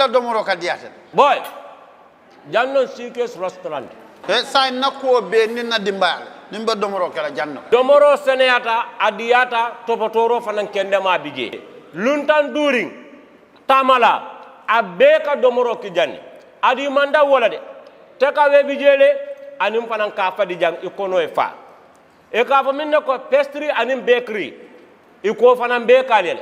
ila domoro ka diate boy janno CK's restaurant sa na ko be ni na dimbal nimbe domoro kala janno domoro seneyata adiyata topotoro fanan kende ma bije luntan during tamala abeka domoro ki janni adi manda wala de teka we bijele anim fanan ka fadi jang ikono e fa e ka fa minne ko pastry anim bakery iko fanan be kalele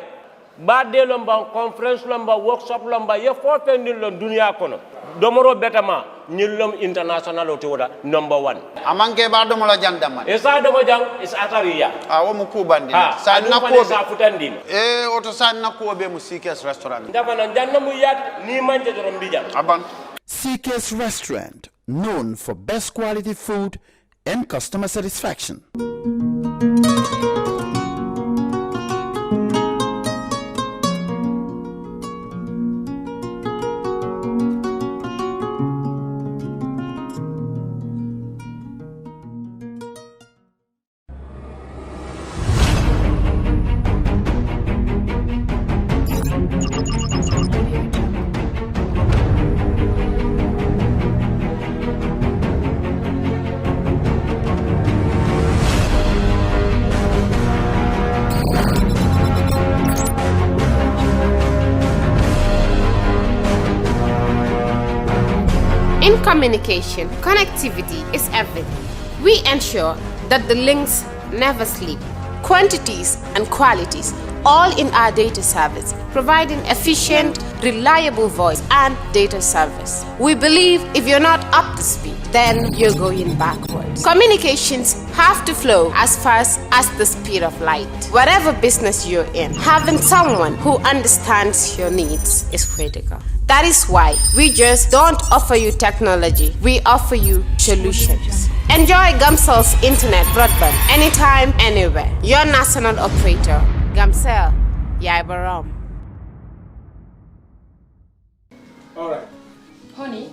badde lomba conference lomba workshop lomba ye fo fendin lon dunia kono domoro betama nyillom international o toda number 1 amanke ba domola jandama esa domo jang is atariya wo mu kubandi sa na ko sa futandin oto sa na ko be mu CK's restaurant ndafa na janna mu yat ni manje dorom bija aban CK's restaurant, known for best quality food and customer satisfaction. In communication, connectivity is everything. We ensure that the links never sleep. Quantities and qualities, all in our data service, providing efficient, reliable voice and data service. We believe if you're not up to speed, then you're going backwards. Communications have to flow as fast as the speed of light. Whatever business you're in, having someone who understands your needs is critical. That is why we just don't offer you technology, we offer you solutions. Enjoy Gamcel's internet broadband anytime, anywhere. Your national operator, Gamcel, Yaibaram. All right. Honey,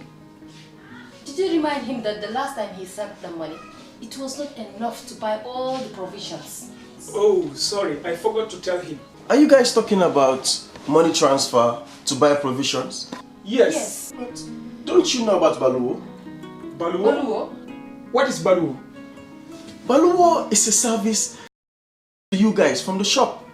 did you remind him that the last time he sent the money, it was not enough to buy all the provisions? Oh, sorry, I forgot to tell him. Are you guys talking about money transfer to buy provisions? Yes. But don't you know about Baluwo? Baluwo? Baluwo? What is Baluwo? Baluwo is a service to you guys from the shop.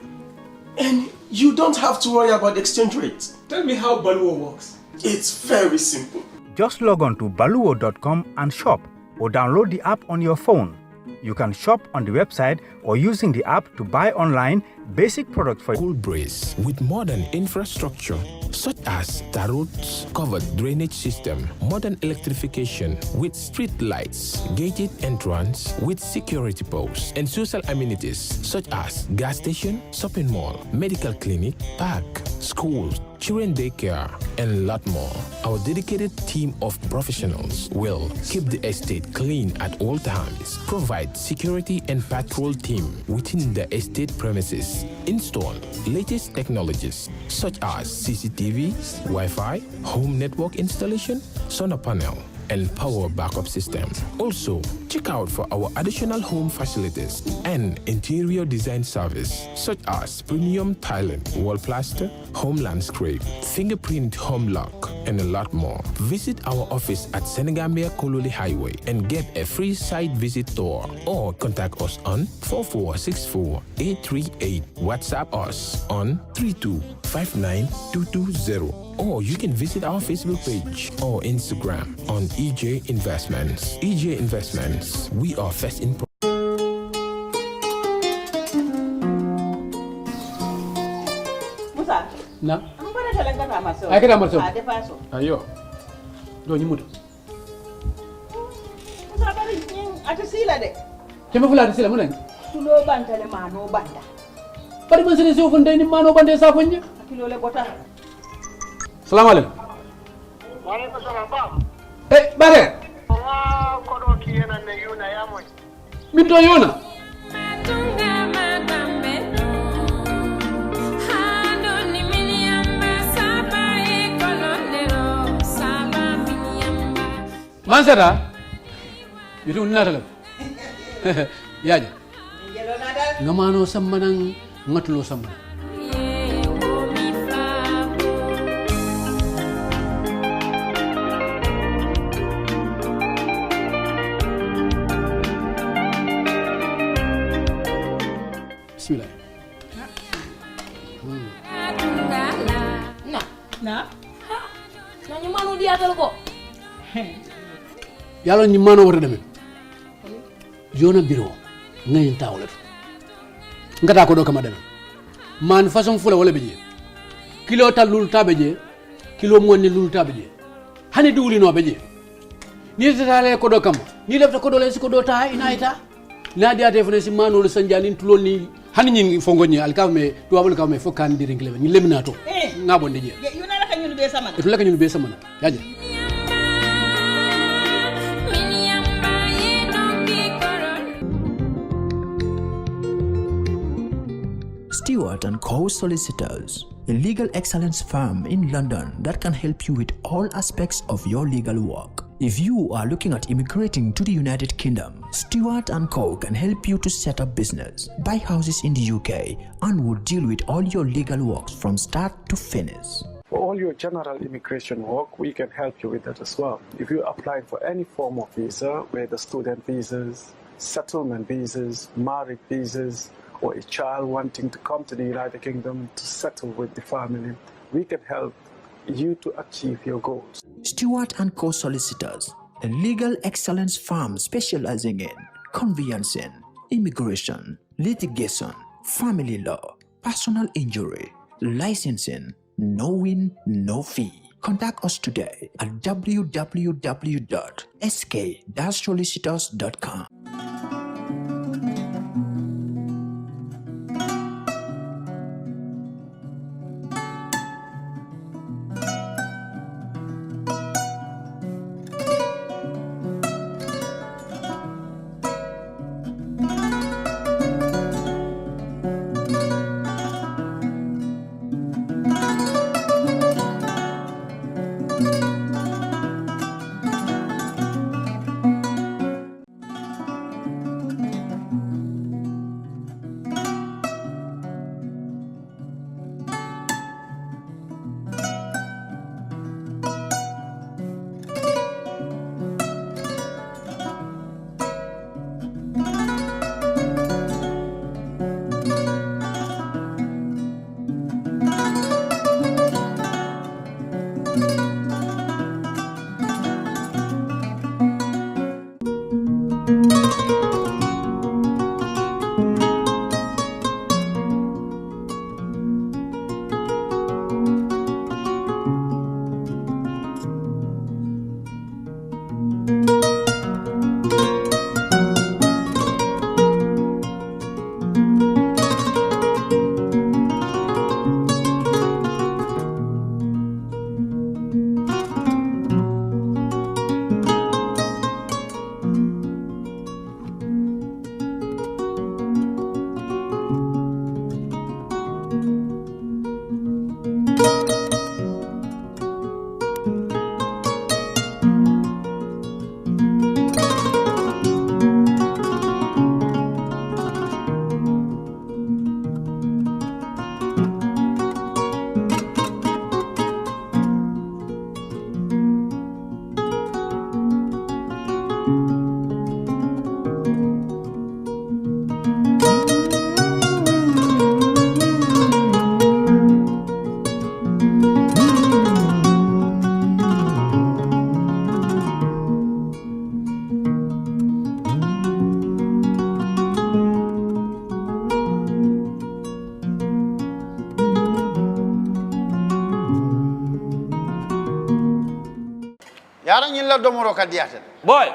And you don't have to worry about the exchange rate. Tell me how Baluwo works. It's very simple. Just log on to baluwo.com and shop, or download the app on your phone. You can shop on the website or using the app to buy online basic products for Cool Breeze with modern infrastructure such as Tarot's covered drainage system, modern electrification with street lights, gated entrance with security posts, and social amenities such as gas station, shopping mall, medical clinic, park, schools, children daycare, and a lot more. Our dedicated team of professionals will keep the estate clean at all times, provide security and patrol team within the estate premises, install latest technologies such as CCTV, Wi-Fi, home network installation, solar panel, and power backup system. Also, check out for our additional home facilities and interior design service such as premium tiling, wall plaster, home landscape, fingerprint home lock, and a lot more. Visit our office at Senegambia Kololi Highway and get a free site visit tour, or contact us on 4464-838. WhatsApp us on 3259220. Or you can visit our Facebook page or Instagram on EJ Investments. EJ Investments, we are first in. Musa. Na. Ang pala talaga kata masuk. Ay kita masuk. Ada pasok. Ayo. Do nyimut. Musa bari nying atu sila de. Kema fula sila munen. Tulo banta le mano banda. Pari man sene so funde ni mano bande sa fonje. Akilo le bota. Salam alaikum. Walaikum salam bam. Bare. Kodo kiyena ne yuna yamoy. Minto yona. Mansara. Itu nada. Ya aja. Ngamano sammanang ngatlo samman. bismillah. Na ñu manu diatal ko yalla ñi mano wara dem jona biro ngay tawlet ngata ko do kama dem man façon fula wala beje kilo talul tabeje kilo monni lul tabeje hani duuli no beje ni tale ko do kama ni lefta ko do les ko do ta inaita na dia defone si manul sanjani tulol ni hani ñi fongoñi alkawme to wabul kawme fo kan dirin klebe ni leminato ngabo ndije yuna la kanyul be samana itu la kanyul be samana yaje Stewart & Co. Solicitors, a legal excellence firm in London that can help you with all aspects of your legal work. If you are looking at immigrating to the United Kingdom, Stewart & Co. can help you to set up business, buy houses in the UK, and will deal with all your legal works from start to finish. For all your general immigration work, we can help you with that as well. If you apply for any form of visa, whether student visas, settlement visas, marriage visas, or a child wanting to come to the United Kingdom to settle with the family, we can help you to achieve your goals. Stewart & Co. Solicitors, a legal excellence firm specializing in conveyancing, immigration, litigation, family law, personal injury, licensing, no win, no fee. Contact us today at www.sk-solicitors.com. yara ñilla domoro ka diatel boy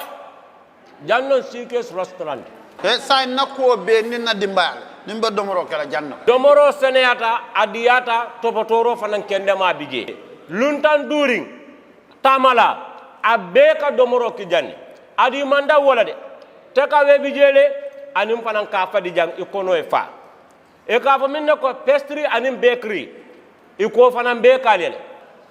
jannon sikes restaurant e sa nakko be ni na dimbal nimbe domoro kala janno domoro seneyata adiyata topotoro fanan kendema bije luntan during tamala abeka domoro ki janni adi manda wala de te ka we bijele anim fanan ka fadi jang ikono e fa e ka fa minne ko pastry anim bakery iko fanan be kalele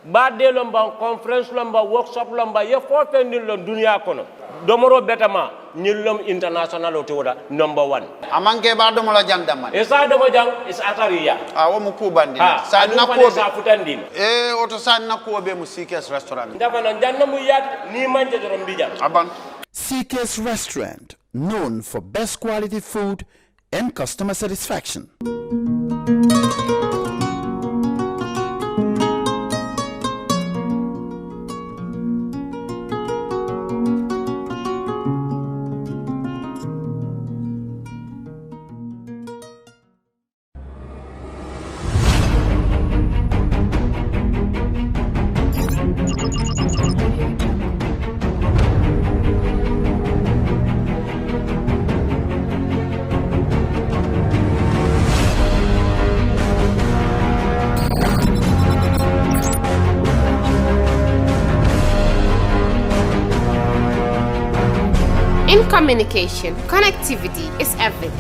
badde lomba conference lomba workshop lomba ye fo fendin lon dunia kono domoro betama nyillom international o toda number 1 amanke ba domola jandama e sa domo jang is atariya wo mu kubandi sa nakko sa futandin e oto sa nakko be mu CK's restaurant dafa non janna mu yat ni manje dorom bija aban CK's Restaurant, known for best quality food and customer satisfaction. In communication, connectivity is everything.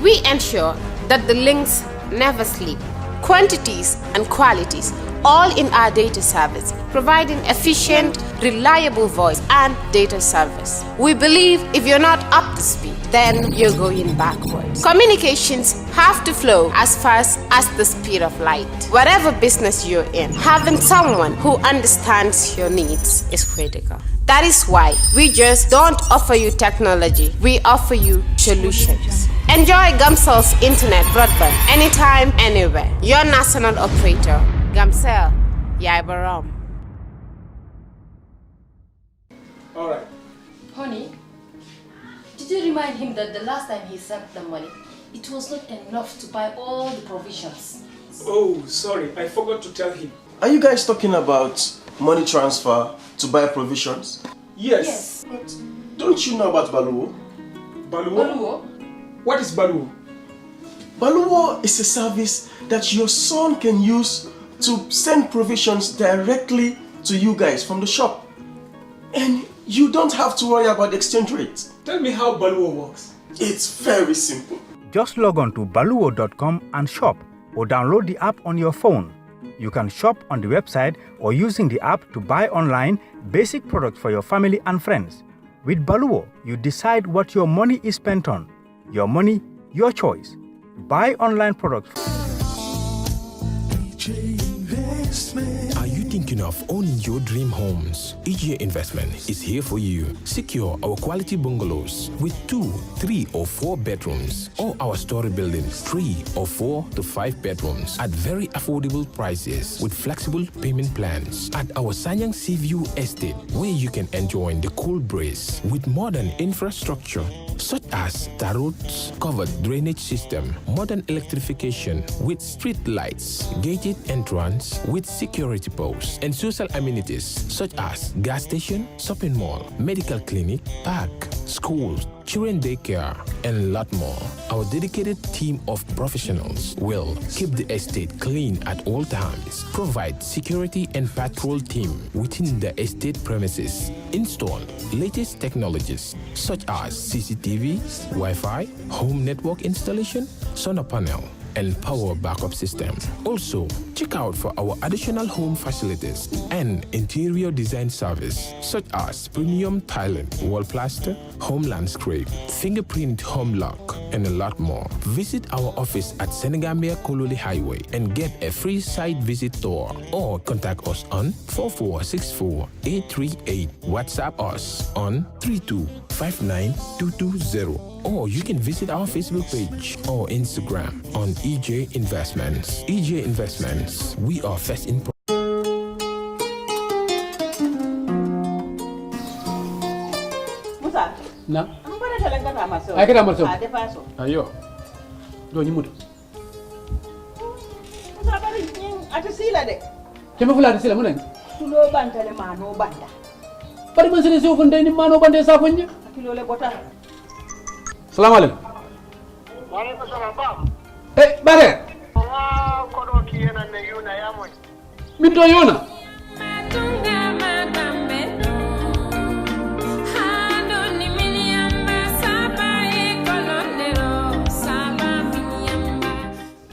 We ensure that the links never sleep. Quantities and qualities, all in our data service, providing efficient, reliable voice and data service. We believe if you're not up to speed, then you're going backwards. Communications have to flow as fast as the speed of light. Whatever business you're in, having someone who understands your needs is critical. That is why we just don't offer you technology, we offer you solutions. Enjoy Gamcel's internet broadband anytime, anywhere. Your national operator, Gamcel, Yaibaram. All right. Honey, did you remind him that the last time he sent the money, it was not enough to buy all the provisions? Oh, sorry, I forgot to tell him. Are you guys talking about money transfer to buy provisions? Yes. But don't you know about Baluwo? Baluwo? What is Baluwo? Baluwo is a service that your son can use to send provisions directly to you guys from the shop. And you don't have to worry about the exchange rate. Tell me how Baluwo works. It's very simple. Just log on to baluwo.com and shop, or download the app on your phone. You can shop on the website or using the app to buy online basic products for your family and friends. With Baluwo, you decide what your money is spent on. Your money, your choice. Buy online products. Are you thinking of owning your dream homes? EJ Investment is here for you. Secure our quality bungalows with 2, 3 or 4 bedrooms, or our story buildings 3 or 4 to 5 bedrooms at very affordable prices with flexible payment plans at our Sanyang Seaview Estate, where you can enjoy the cool breeze with modern infrastructure such as Tarot's covered drainage system, modern electrification with street lights, gated entrance with security posts, and social amenities such as gas station, shopping mall, medical clinic, park, schools, children daycare, and a lot more. Our dedicated team of professionals will keep the estate clean at all times, provide security and patrol team within the estate premises, install latest technologies such as CCTV, Wi-Fi, home network installation, solar panel, and power backup system. Also, check out for our additional home facilities and interior design service such as premium tiling, wall plaster, home landscape, fingerprint home lock, and a lot more. Visit our office at Senegambia Kololi Highway and get a free site visit tour, or contact us on 4464-838. WhatsApp us on 3259220. Or you can visit our Facebook page or Instagram on EJ Investments. EJ Investments, we are first in. Musa. Na. Ambara talanga ta maso. Ai kada maso. Ade faso. Ayo. Do ni mutu. Musa bari yin atisila de. Kema fula atisila munen. Tulo banta le mano banda. Bari man sene so funde ni mano bande sa fonje. Kilo le bota. Salam alaikum. Waalaikum salam bam. Bare. Kodo kiyena ne yuna yamoy. Min to yona.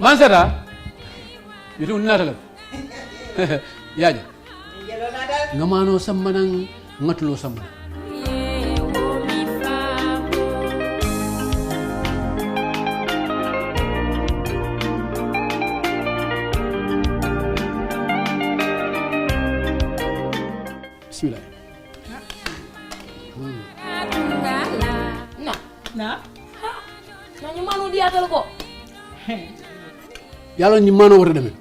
Mansara. Itu nina dalam. Ya aja. Ngamano sammanang ngatulo sammanang. Bismillah. Na. Nani manu dia ko. Yalo ni mano wara demen.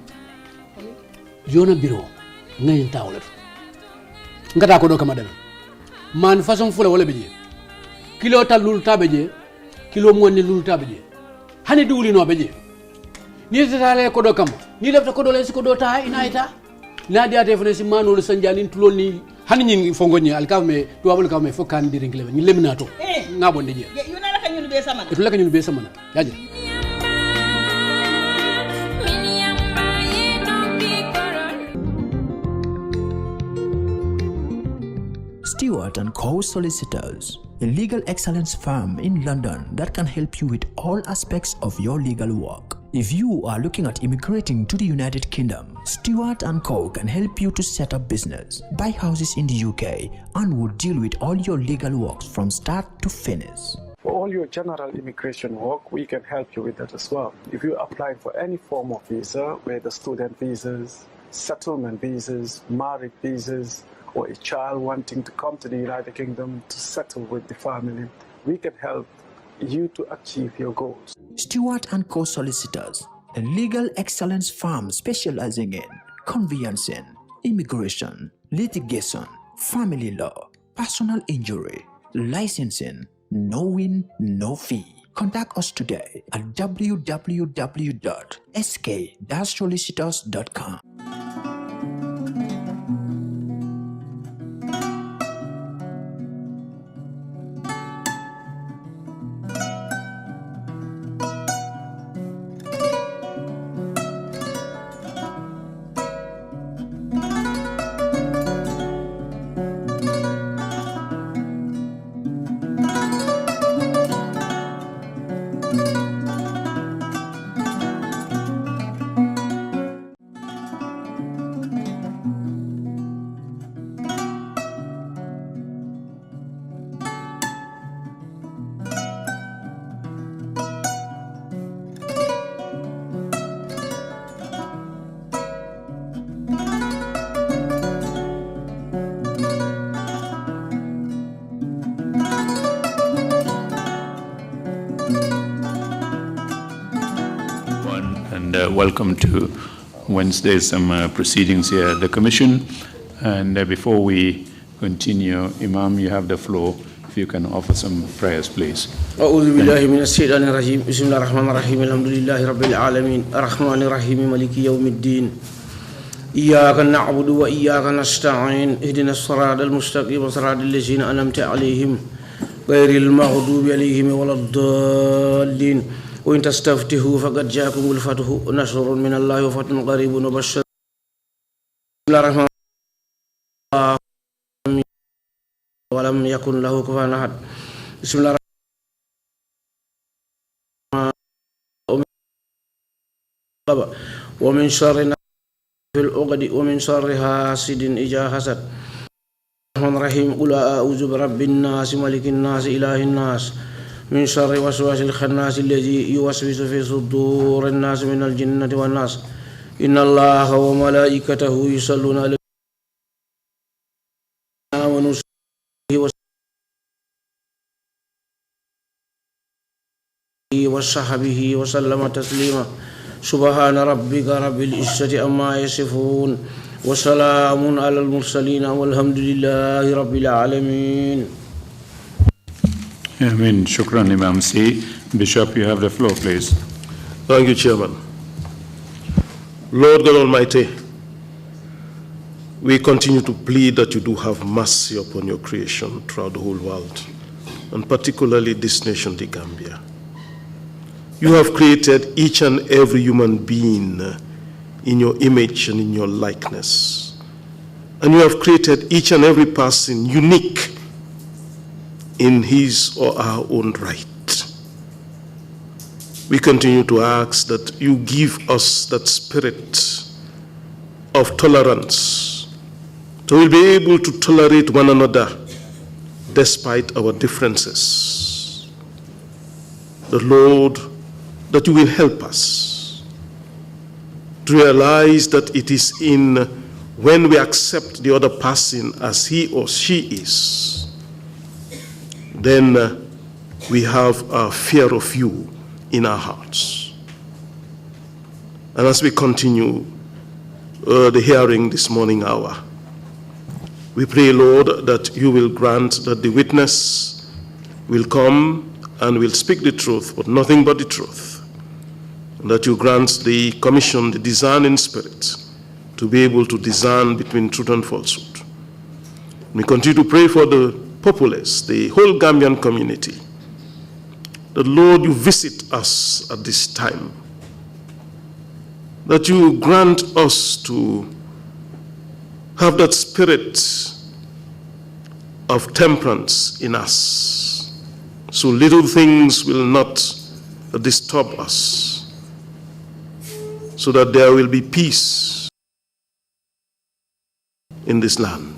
Jona biro ngayin tawlet. Ngata ko do kama demen. Man façon fula wala beje. Kilo talul tabeje, kilo monni lul tabeje. Hani duli no beje. Ni tale ko do kama. Ni lefta ko do les ko do ta inaita. Na dia defene si mano le sanjani tulol ni hani nyin fongonye alkame to abul kame fo kan dirin klebe ni leminato. Ngabo ndije. Yuna la kanyul be samana. Itula kanyul be samana. Yaje. Stewart & Co. Solicitors, a legal excellence firm in London that can help you with all aspects of your legal work. If you are looking at immigrating to the United Kingdom, Stewart & Co. can help you to set up business, buy houses in the UK, and will deal with all your legal works from start to finish. For all your general immigration work, we can help you with that as well. If you're applying for any form of visa, whether student visas, settlement visas, marriage visas, or a child wanting to come to the United Kingdom to settle with the family, we can help you to achieve your goals. Stewart & Co. Solicitors, a legal excellence firm specializing in conveyancing, immigration, litigation, family law, personal injury, licensing, no win, no fee. Contact us today at www.sk-solicitors.com. Welcome to Wednesday's proceedings here at the Commission. And before we continue, Imam, you have the floor. If you can offer some prayers, please. أعوذ بالله من الشيطان الرجيم بسم الله الرحمن الرحيم الحمد لله رب العالمين الرحمن الرحيم مالك يوم الدين إياك نعبد وإياك نستعين اهدنا الصراط المستقيم صراط الذين أنعمت عليهم غير المغضوب عليهم ولا الضالين وإن تستفتحوا فقد جاءكم الفتح نصر من الله وفتح قريب وبشر بسم الله الرحمن الرحيم ولم يكن له كفوا أحد بسم الله الرحمن ومن شر في العقد ومن شر حاسد إذا حسد الرحمن الرحيم قل أعوذ برب الناس ملك الناس إله الناس من شر وسواس الخناس الذي يوسوس في صدور الناس من الجنة والناس إن الله وملائكته يصلون على آمنوا وصحبه وسلم تسليما سبحان ربك رب العزة عما يصفون وسلام على المرسلين والحمد لله رب العالمين. Amen. Shukran, Imam C. Bishop, you have the floor, please. Thank you, Chairman. Lord God Almighty, we continue to plead that you do have mercy upon your creation throughout the whole world, and particularly this nation, the Gambia. You have created each and every human being in your image and in your likeness. And you have created each and every person unique in his or our own right. We continue to ask that you give us that spirit of tolerance, so we'll be able to tolerate one another despite our differences. The Lord, that you will help us to realize that it is in when we accept the other person as he or she is, then we have a fear of you in our hearts. And as we continue the hearing this morning hour, we pray, Lord, that you will grant that the witness will come and will speak the truth, but nothing but the truth. And that you grant the commission the discerning spirit to be able to discern between truth and falsehood. We continue to pray for the populace, the whole Gambian community, that, Lord, you visit us at this time, that you grant us to have that spirit of temperance in us, so little things will not disturb us, so that there will be peace in this land.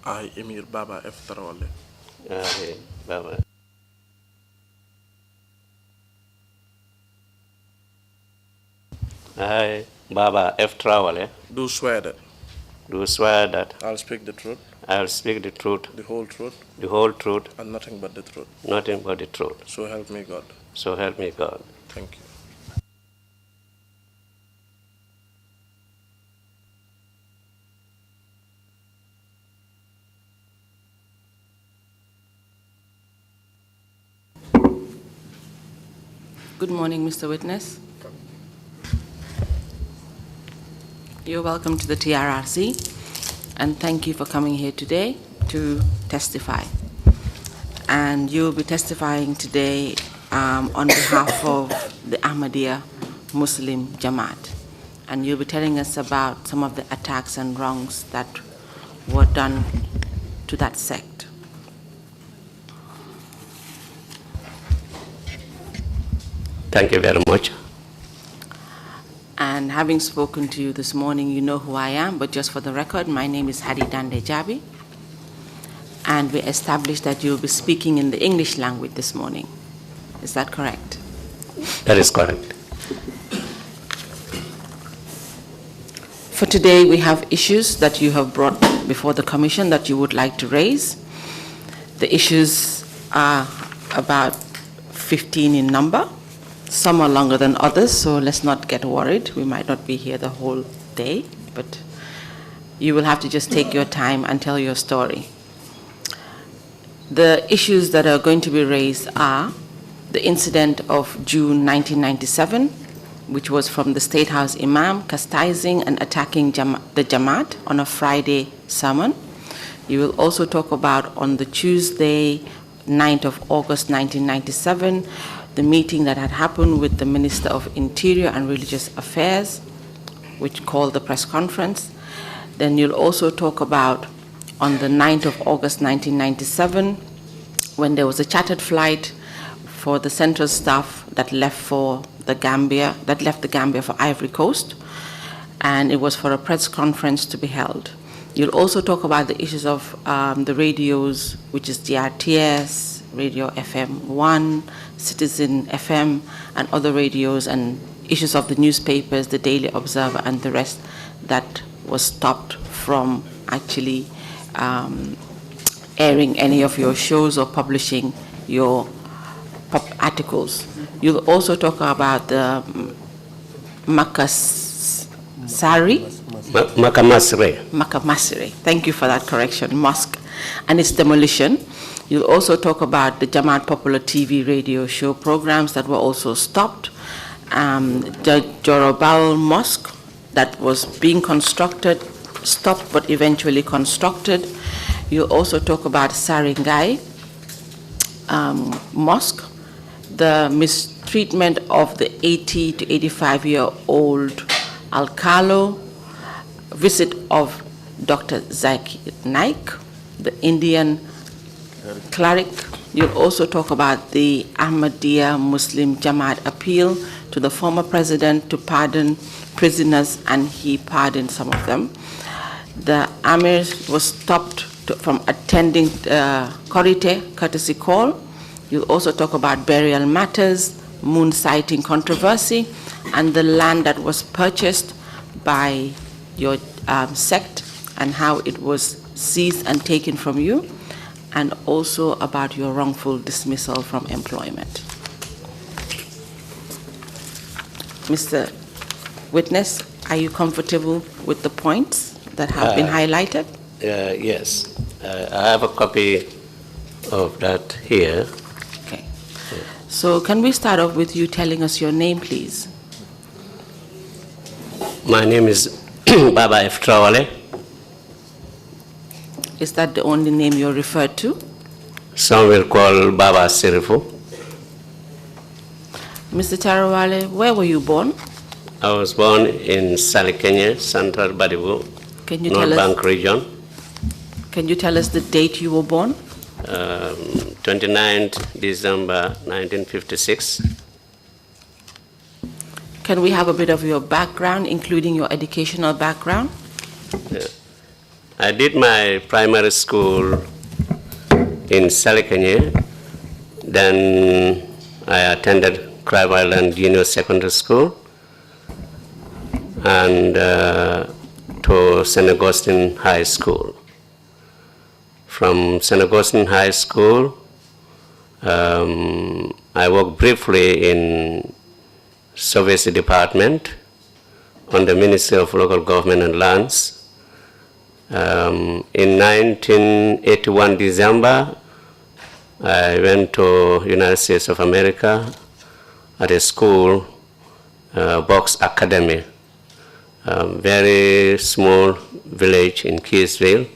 I, Emir Baba F. Trawally. Baba. I, Baba F. Trawally. Do swear that. Do swear that. I'll speak the truth. I'll speak the truth. The whole truth. The whole truth. And nothing but the truth. Nothing but the truth. So help me God. So help me God. Thank you. Good morning, Mr. Witness. You're welcome to the TRRC, and thank you for coming here today to testify. And you'll be testifying today on behalf of the Ahmadiyya Muslim Jamaat. And you'll be telling us about some of the attacks and wrongs that were done to that sect. Thank you very much. And having spoken to you this morning, you know who I am, but just for the record, my name is Hadi Dande Jabi. And we established that you'll be speaking in the English language this morning. Is that correct? That is correct. For today, we have issues that you have brought before the Commission that you would like to raise. The issues are about 15 in number. Some are longer than others, so let's not get worried. We might not be here the whole day, but you will have to just take your time and tell your story. The issues that are going to be raised are the incident of June 1997, which was from the State House Imam chastising and attacking the Jamaat on a Friday sermon. You will also talk about on the Tuesday, 9th of August 1997, the meeting that had happened with the Minister of Interior and Religious Affairs, which called the press conference. Then you'll also talk about on the 9th of August 1997, when there was a chartered flight for the Central staff that left for the Gambia, that left the Gambia for Ivory Coast. and it was for a press conference to be held. You'll also talk about the issues of the radios, which is the RTS, Radio FM 1, Citizen FM, and other radios, and issues of the newspapers, the Daily Observer, and the rest that was stopped from actually airing any of your shows or publishing your articles. You'll also talk about the Makamasire. Thank you for that correction. Mosque and its demolition. You'll also talk about the Jamaat Popular TV radio show programs that were also stopped. The Jorobal Mosque that was being constructed, stopped but eventually constructed. You'll also talk about Saringai Mosque, the mistreatment of the 80 to 85-year-old Alcalo, visit of Dr. Zakir Naik, the Indian cleric. You'll also talk about the Ahmadiyya Muslim Jamaat appeal to the former president to pardon prisoners, and he pardoned some of them. The Amir was stopped from attending Korite courtesy call. You'll also talk about burial matters, moon sighting controversy, and the land that was purchased by your sect and how it was seized and taken from you, and also about your wrongful dismissal from employment. Mr. Witness, are you comfortable with the points that have been highlighted? Yes. I have a copy of that here. Okay. So can we start off with you telling us your name, please? My name is Baba F. Trawally. Is that the only name you're referred to? Some will call Baba Sirifu. Mr. Trawally, where were you born? I was born in Salikenya, Central Badibu, North Bank region. Can you tell us the date you were born? 29th December 1956. Can we have a bit of your background, including your educational background? Yeah. I did my primary school in Salikenya. Then I attended Crab Island Junior Secondary School and to St. Augustine High School. From St. Augustine High School, I worked briefly in Service Department on the Ministry of Local Government and Lands. In 1981 December, I went to United States of America at a school, Box Academy, a very small village in Keysville,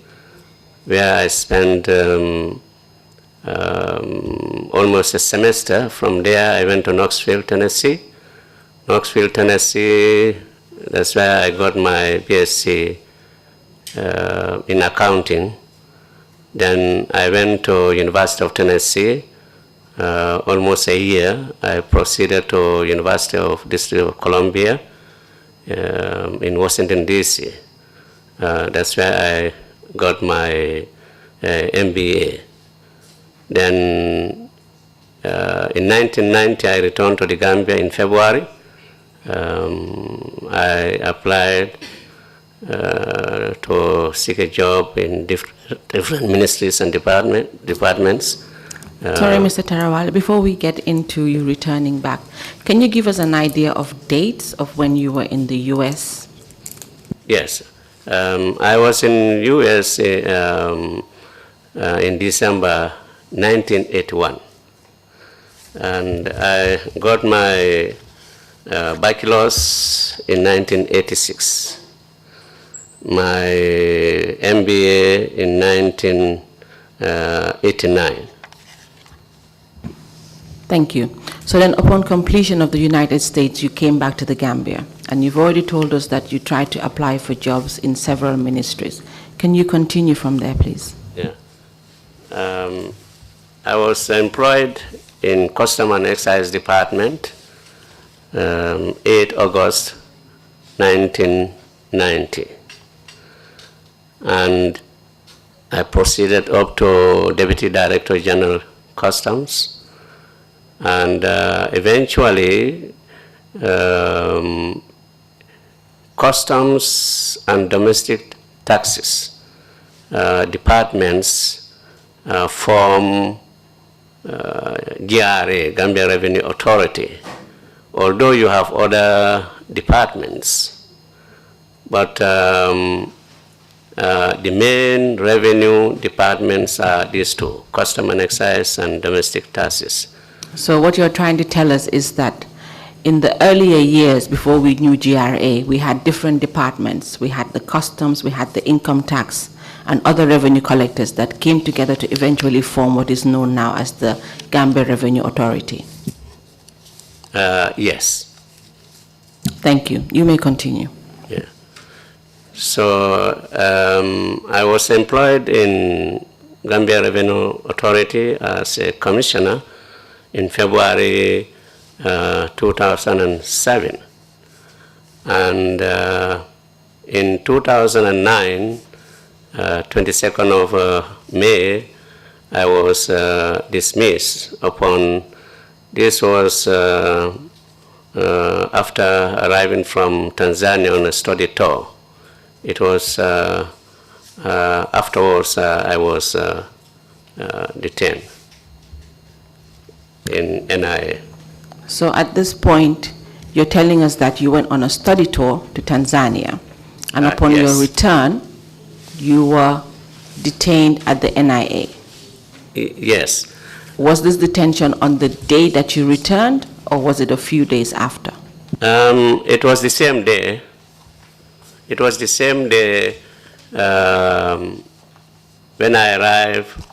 where I spent almost a semester. From there, I went to Knoxville, Tennessee. Knoxville, Tennessee, that's where I got my BSc in accounting. Then I went to University of Tennessee, almost a year. I proceeded to University of District of Columbia in Washington, D.C. That's where I got my MBA. Then in 1990, I returned to the Gambia in February. I applied to seek a job in different ministries and departments. Sorry, Mr. Trawally, before we get into you returning back, can you give us an idea of dates of when you were in the U.S.? Yes. I was in U.S. in December 1981. And I got my bachelor's in 1986. My MBA in 1989. Thank you. So then upon completion of the United States, you came back to the Gambia, and you've already told us that you tried to apply for jobs in several ministries. Can you continue from there, please? Yeah. I was employed in Custom and Excise Department 8 August 19 1990. And I proceeded up to Deputy Director General Customs, and eventually Customs and Domestic Taxes departments form GRA, Gambia Revenue Authority, although you have other departments, but the main revenue departments are these two, Custom and Excise and Domestic Taxes. So what you're trying to tell us is that in the earlier years before we knew GRA, we had different departments. We had the customs, we had the income tax, and other revenue collectors that came together to eventually form what is known now as the Gambia Revenue Authority. Yes. Thank you. You may continue. Yeah. So I was employed in Gambia Revenue Authority as a commissioner in February 2007. And in 2009, 22nd of May, I was dismissed upon, this was after arriving from Tanzania on a study tour. It was afterwards I was detained in NIA. So at this point, you're telling us that you went on a study tour to Tanzania, and upon yes. your return, you were detained at the NIA. Yes. Was this detention on the day that you returned, or was it a few days after? It was the same day. It was the same day when I arrived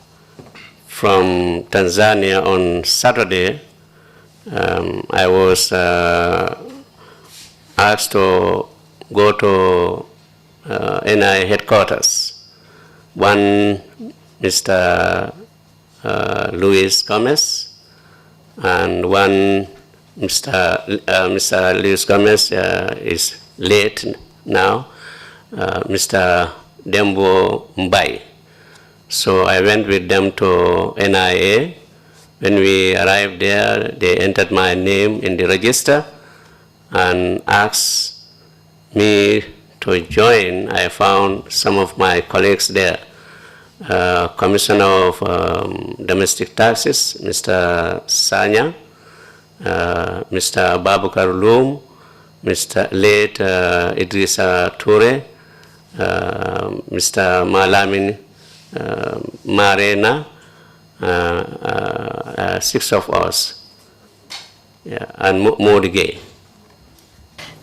from Tanzania on Saturday. I was asked to go to NI headquarters. One, Mr. Luis Gomez, and one, Mr. Luis Gomez is late now, Mr. Dembo Mbai. So I went with them to NIA. When we arrived there, they entered my name in the register and asked me to join. I found some of my colleagues there. Commissioner of Domestic Taxes, Mr. Sanya, Mr. Babukar Loom, Mr. late Idrissa Toure, Mr. Malamin Marena, 6 of us, yeah, and Modigay.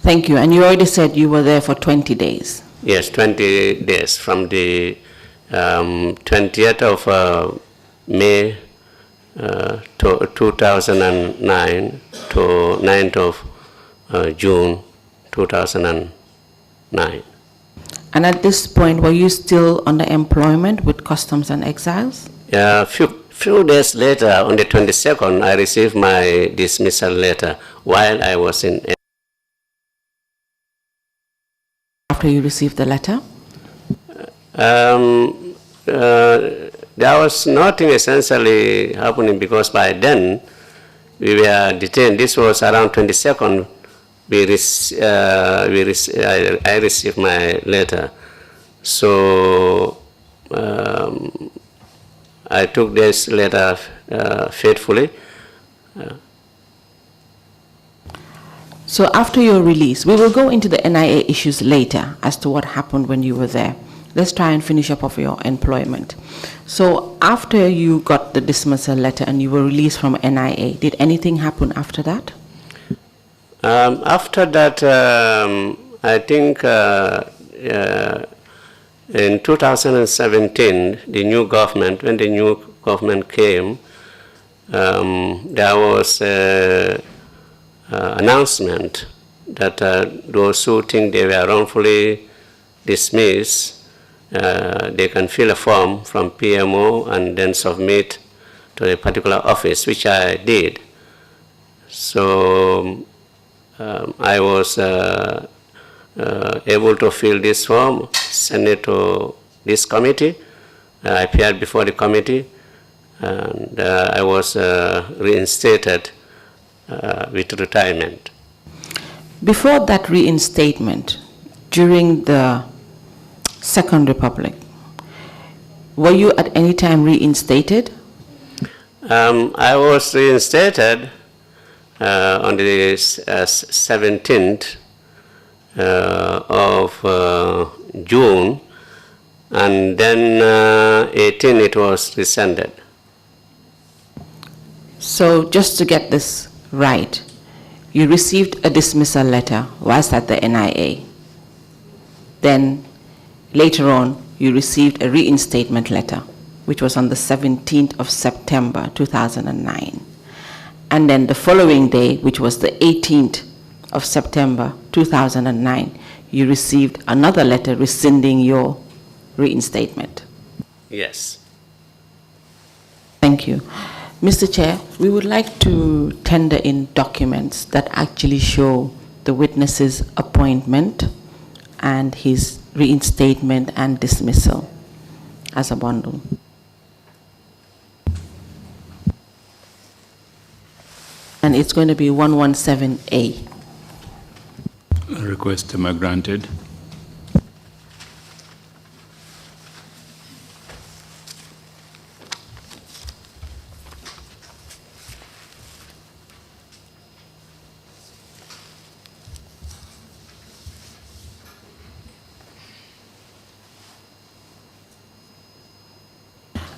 Thank you. And you already said you were there for 20 days. Yes, 20 days from the 20th of May to 2009 to 9th of June 2009. And at this point, were you still under employment with Customs and Exiles? Few days later, on the 22nd, I received my dismissal letter while I was in. After you received the letter? There was nothing essentially happening because by then we were detained. This was around 22nd. I received my letter. So I took this letter faithfully. So after your release, we will go into the NIA issues later as to what happened when you were there. Let's try and finish up of your employment. So after you got the dismissal letter and you were released from NIA, did anything happen after that? After that, I think in 2017, the new government, when the new government came, there was an announcement that those who think they were wrongfully dismissed, they can fill a form from PMO and then submit to a particular office, which I did. So I was able to fill this form, send it to this committee. I appeared before the committee, and I was reinstated with retirement. Before that reinstatement, during the Second Republic, were you at any time reinstated? I was reinstated on the 17th of June, and then 18 it was rescinded. So just to get this right, you received a dismissal letter whilst at the NIA. Then later on, you received a reinstatement letter, which was on the 17th of September 2009. And then the following day, which was the 18th of September 2009, you received another letter rescinding your reinstatement. Yes. Thank you. Mr. Chair, we would like to tender in documents that actually show the witness's appointment and his reinstatement and dismissal as a bundle. And it's going to be 117A. Request granted.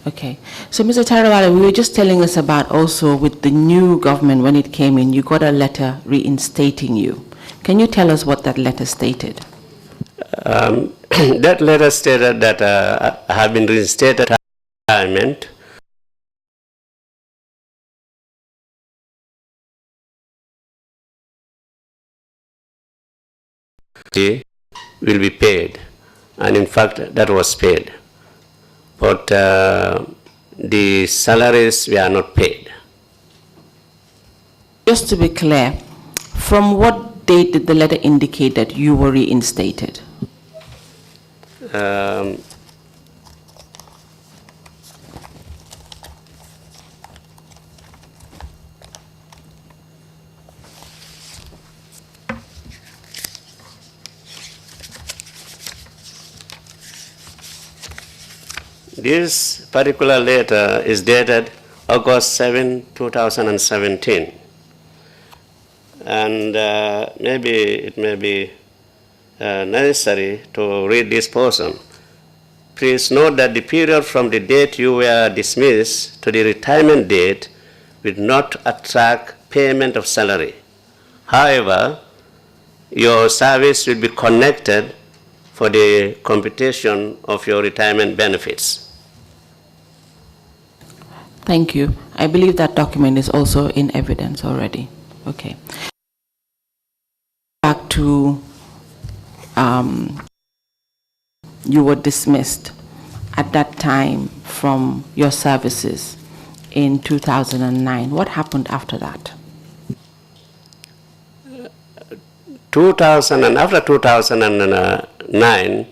Okay, so Mr. Trawally, we were just telling us about also with the new government when it came in, you got a letter reinstating you. Can you tell us what that letter stated? That letter stated that I have been reinstated at retirement. Will be paid, and in fact that was paid. But the salaries were not paid. Just to be clear, from what date did the letter indicate that you were reinstated? This particular letter is dated August 7, 2017. And maybe it may be necessary to read this portion. Please note that the period from the date you were dismissed to the retirement date will not attract payment of salary. However, your service will be connected for the computation of your retirement benefits. Thank you. I believe that document is also in evidence already. Okay. Back to you were dismissed at that time from your services in 2009. What happened after that? After 2009,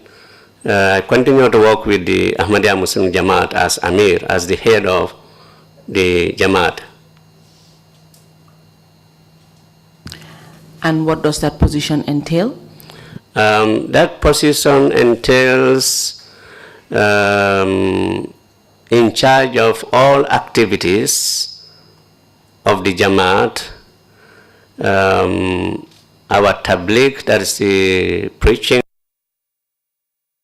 I continued to work with the Ahmadiyya Muslim Jamaat as Amir, as the head of the Jamaat. And what does that position entail? That position entails in charge of all activities of the Jamaat, our tabligh, that is the preaching,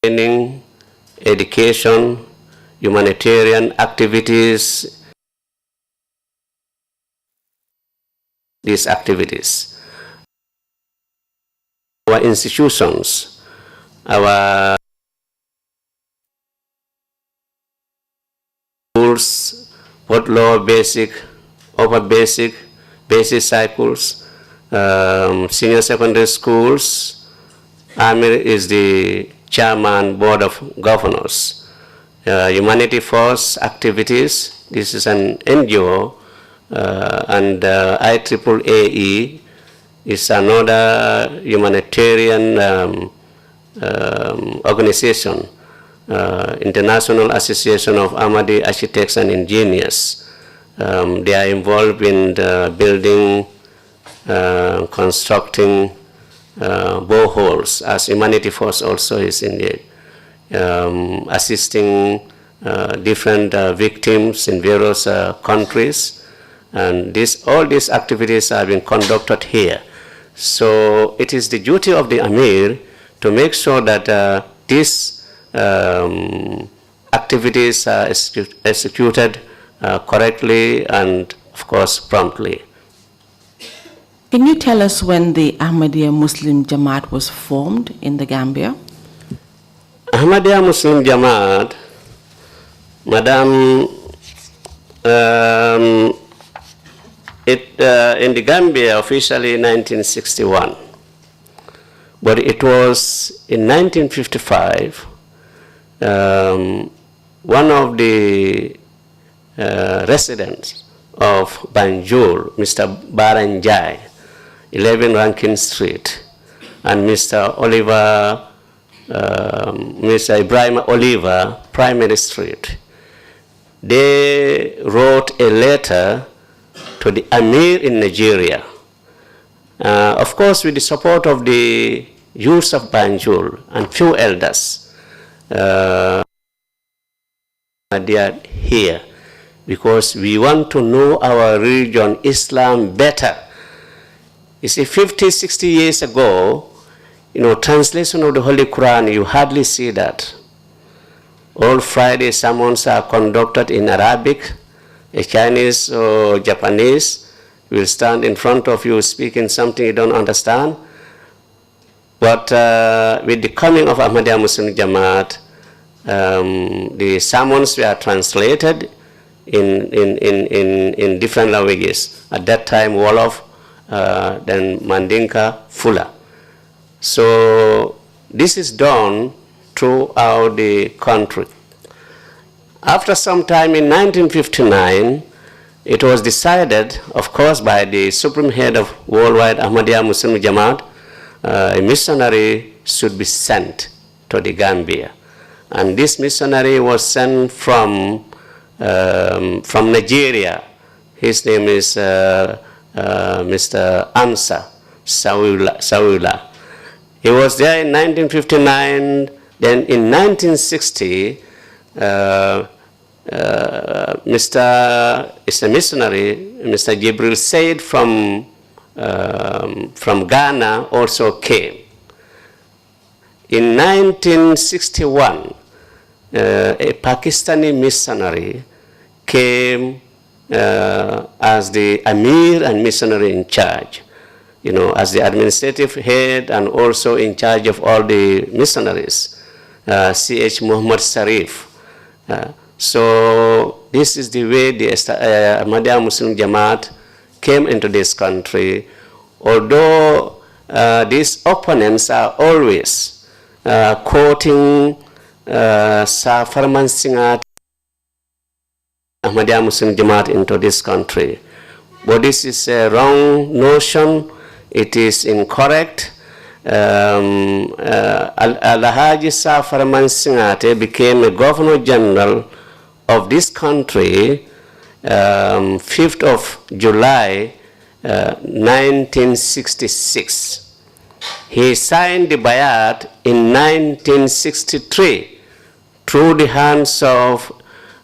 training, education, humanitarian activities, these activities. Our institutions, our schools, both lower basic, upper basic, basic cycles, senior secondary schools. Amir is the chairman, board of governors. Humanity Force activities, this is an NGO, and IAAE is another humanitarian organization, International Association of Ahmadiyya Architects and Engineers. They are involved in building, constructing boreholes, as Humanity Force also is in it, assisting different victims in various countries, and all these activities are being conducted here. So it is the duty of the Amir to make sure that these activities are executed correctly and, of course, promptly. Can you tell us when the Ahmadiyya Muslim Jamaat was formed in the Gambia? Ahmadiyya Muslim Jamaat, Madam, in the Gambia officially in 1961, but it was in 1955 one of the residents of Banjul, Mr. Baranjai, 11 Rankin Street, and Mr. Ibrahim Oliver, Primary Street. They wrote a letter to the Amir in Nigeria. Of course, with the support of the youth of Banjul and few elders, they are here because we want to know our religion, Islam, better. You see, 50, 60 years ago, translation of the Holy Quran, you hardly see that. All Friday sermons are conducted in Arabic. A Chinese or Japanese will stand in front of you speaking something you don't understand. But with the coming of Ahmadiyya Muslim Jamaat, the sermons were translated in different languages. At that time, Wolof, then Mandinka, Fula. So this is done throughout the country. After some time in 1959, it was decided, of course, by the Supreme Head of Worldwide Ahmadiyya Muslim Jamaat, a missionary should be sent to the Gambia. And this missionary was sent from Nigeria. His name is Mr. Amsa Sawula. He was there in 1959. Then in 1960, It's a missionary, Mr. Jibril Said from Ghana also came. In 1961, a Pakistani missionary came as the Amir and missionary in charge, as the administrative head and also in charge of all the missionaries, C.H. Muhammad Sarif. So this is the way the Ahmadiyya Muslim Jamaat came into this country, although these opponents are always quoting Sir Farman Singhat Ahmadiyya Muslim Jamaat into this country. But this is a wrong notion. It is incorrect. Alhaji Sir Farman Singhat became a Governor General of this country 5th of July 1966. He signed the Bayat in 1963 through the hands of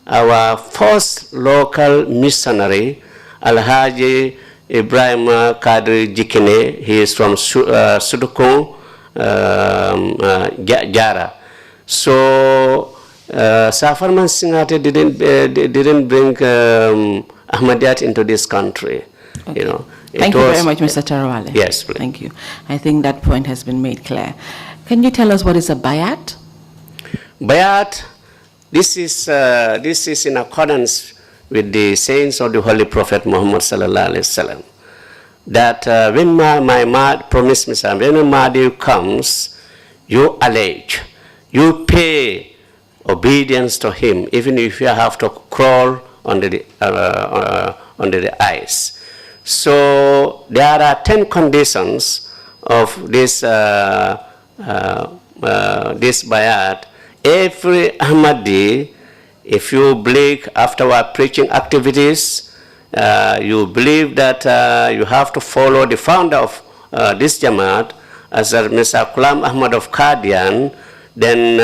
our first local missionary, Alhaji Ibrahim Kadri Jikine. He is from Sudukung, Jara. So Sir Farman Singhat didn't bring Ahmadiyyat into this country. Okay. Thank you very much, Mr. Trawally. Yes, please. Thank you. I think that point has been made clear. Can you tell us what is a bayat? Bayat, this is in accordance with the sayings of the Holy Prophet Muhammad sallallahu alaihi wasallam, that when my promise, when Mahdi comes, you allege, you pay obedience to him, even if you have to crawl under the ice. So there are 10 conditions of this this bayat. Every Ahmadi, if you believe after our preaching activities, you believe that you have to follow the founder of this Jamaat, as Mr. Ghulam Ahmad of Qadian, then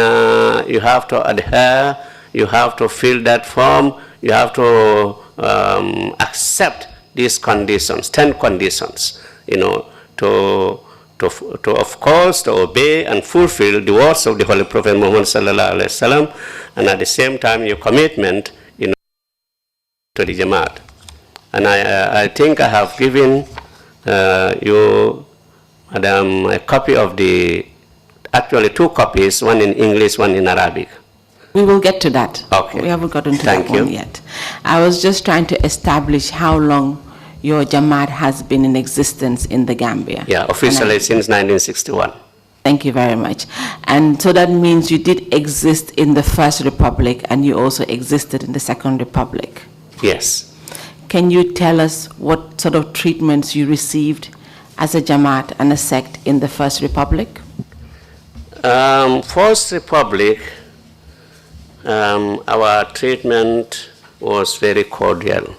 you have to adhere, you have to fill that form, you have to accept these conditions, 10 conditions, you know, to of course, to obey and fulfill the words of the Holy Prophet Muhammad sallallahu alaihi wasallam, and at the same time your commitment, you know, to the Jamaat. And I think I have given you, Madam, a copy of the, actually 2 copies, one in English, one in Arabic. We will get to that. Okay. We haven't gotten to Thank that one yet. I was just trying to establish how long your Jamaat has been in existence in the Gambia. Yeah, officially since 1961. Thank you very much. And so that means you did exist in the First Republic and you also existed in the Second Republic. Yes. Can you tell us what sort of treatments you received as a Jamaat and a sect in the First Republic? First Republic, our treatment was very cordial.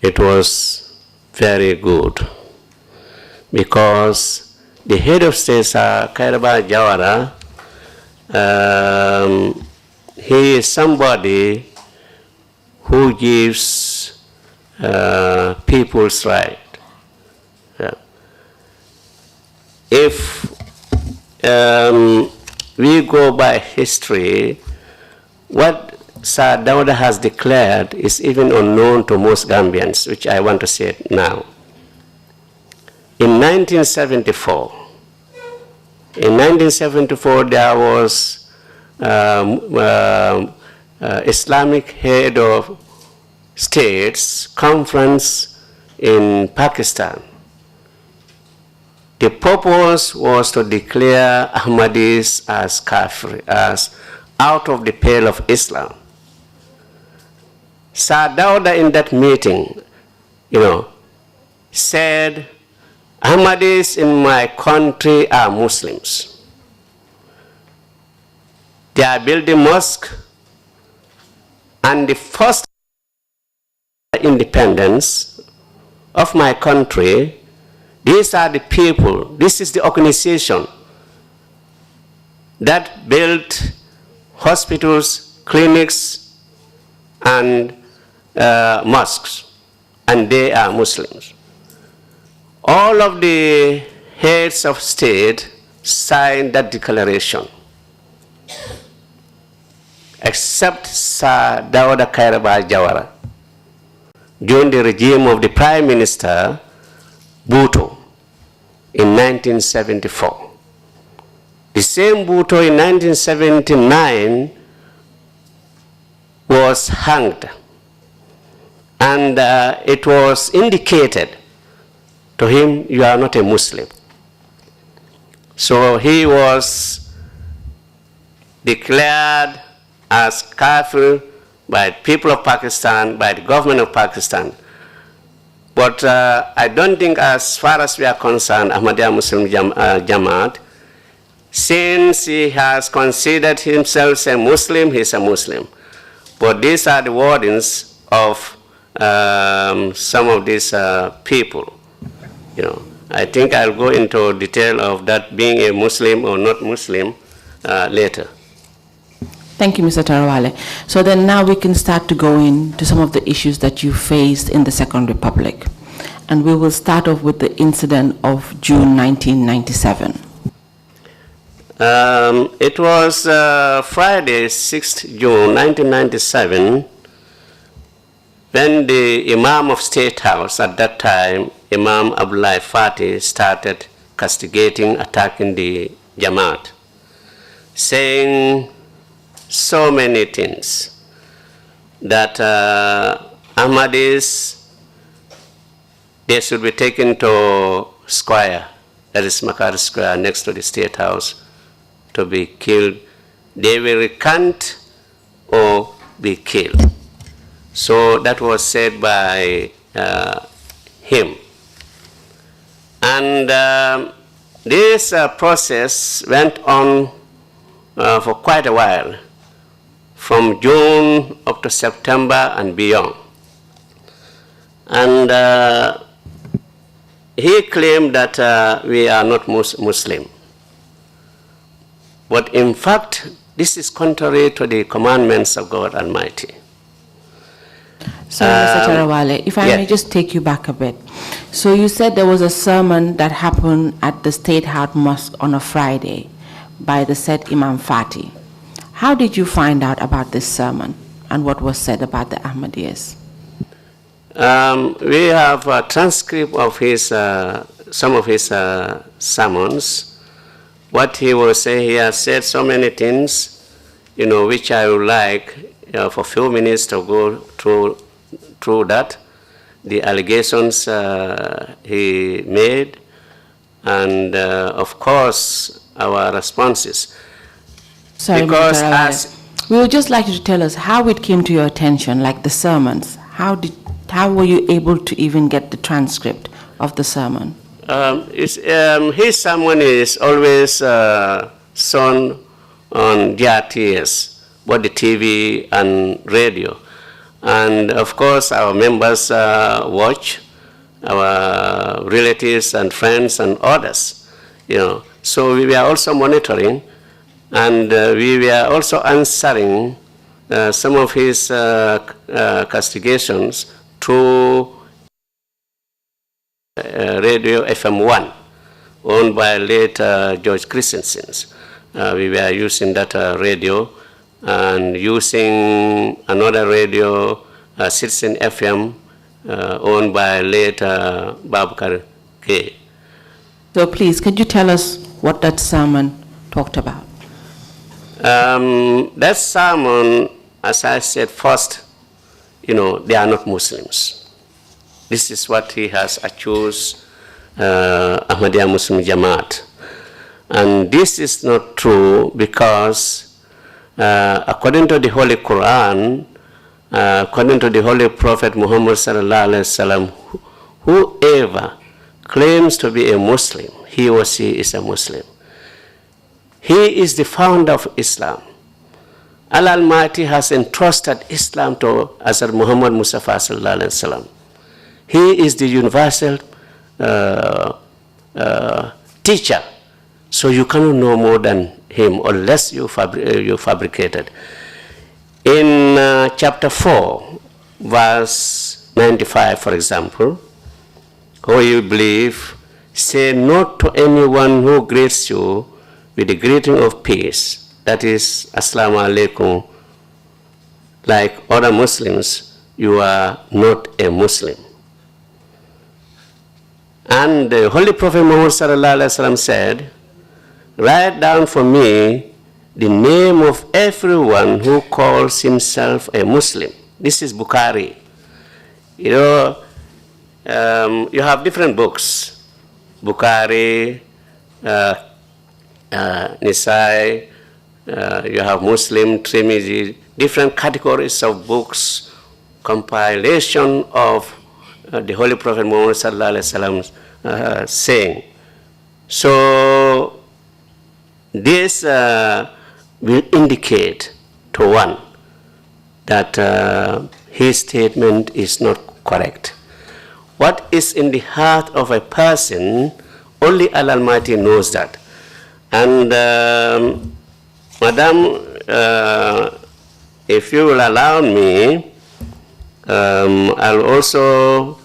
It was very good because the head of state, Kairaba Jawara, he is somebody who gives people's right. Yeah. If we go by history, what Sir Dawda has declared is even unknown to most Gambians, which I want to say now. In 1974, there was Islamic head of states conference in Pakistan. The purpose was to declare Ahmadis as kafir, as out of the pale of Islam. Sir Dawda in that meeting, you know, said, Ahmadis in my country are Muslims. They are building mosque, and the first independence of my country, these are the people, this is the organization that built hospitals, clinics, and mosques, and they are Muslims. All of the heads of state signed that declaration, except Sir Dawda Kairaba Jawara, during the regime of the Prime Minister Bhutto in 1974. The same Bhutto in 1979 was hanged, and it was indicated to him, you are not a Muslim. So he was declared as kafir by the people of Pakistan, by the government of Pakistan. But I don't think, as far as we are concerned, Ahmadiyya Muslim Jamaat, since he has considered himself a Muslim, he's a Muslim. But these are the wordings of some of these people. You know, I think I'll go into detail of that being a Muslim or not Muslim later. Thank you, Mr. Trawally. So then now we can start to go into some of the issues that you faced in the Second Republic. And we will start off with the incident of June 1997. It was Friday, 6th June 1997, when the Imam of State House at that time, Imam Abdullah Fatih, started castigating, attacking the Jamaat, saying so many things, that Ahmadis, they should be taken to square, that is Makar Square, next to the State House, to be killed. They will recant or be killed. So that was said by him. And this process went on for quite a while, from June up to September and beyond. And he claimed that we are not Muslim. But in fact, this is contrary to the commandments of God Almighty. So, Mr. Trawally, if I may just take you back a bit. So you said there was a sermon that happened at the State House Mosque on a Friday by the said Imam Fati. How did you find out about this sermon and what was said about the Ahmadiyyas? We have a transcript of his, some of his sermons. What he was saying, he has said so many things, which I would like for a few minutes to go through that. The allegations he made, and of course, our responses. Sorry, because we would just like you to tell us how it came to your attention, like the sermons. How were you able to even get the transcript of the sermon? His sermon is always shown on DRTS, both the TV and radio. And of course, our members watch, our relatives and friends and others, So we were also monitoring, and we were also answering some of his castigations through Radio FM1, owned by late George Christensen. We were using that radio and using another radio, Citizen FM, owned by late Babakar K. So please, could you tell us what that sermon talked about? That sermon, as I said first, they are not Muslims. This is what he has accused Ahmadiyya Muslim Jamaat. And this is not true because according to the Holy Quran, according to the Holy Prophet Muhammad sallallahu alaihi wasallam, whoever claims to be a Muslim, he or she is a Muslim. He is the founder of Islam. Allah Almighty has entrusted Islam to Hazrat Muhammad Mustafa sallallahu alaihi wasallam. He is the universal teacher, so you cannot know more than him unless you fabricated. In chapter 4, verse 95, for example, "O you believe, say not to anyone who greets you with the greeting of peace, that is, Assalamu alaikum, like other Muslims, you are not a Muslim." And the Holy Prophet Muhammad sallallahu alaihi wasallam said, "Write down for me the name of everyone who calls himself a Muslim." This is Bukhari. You have different books, Bukhari, Nisai, you have Muslim, Trimidi, different categories of books, compilation of the Holy Prophet Muhammad sallallahu alaihi wasallam saying. So this will indicate to one that his statement is not correct. What is in the heart of a person, only Allah Almighty knows that. And Madam, if you will allow me, I'll also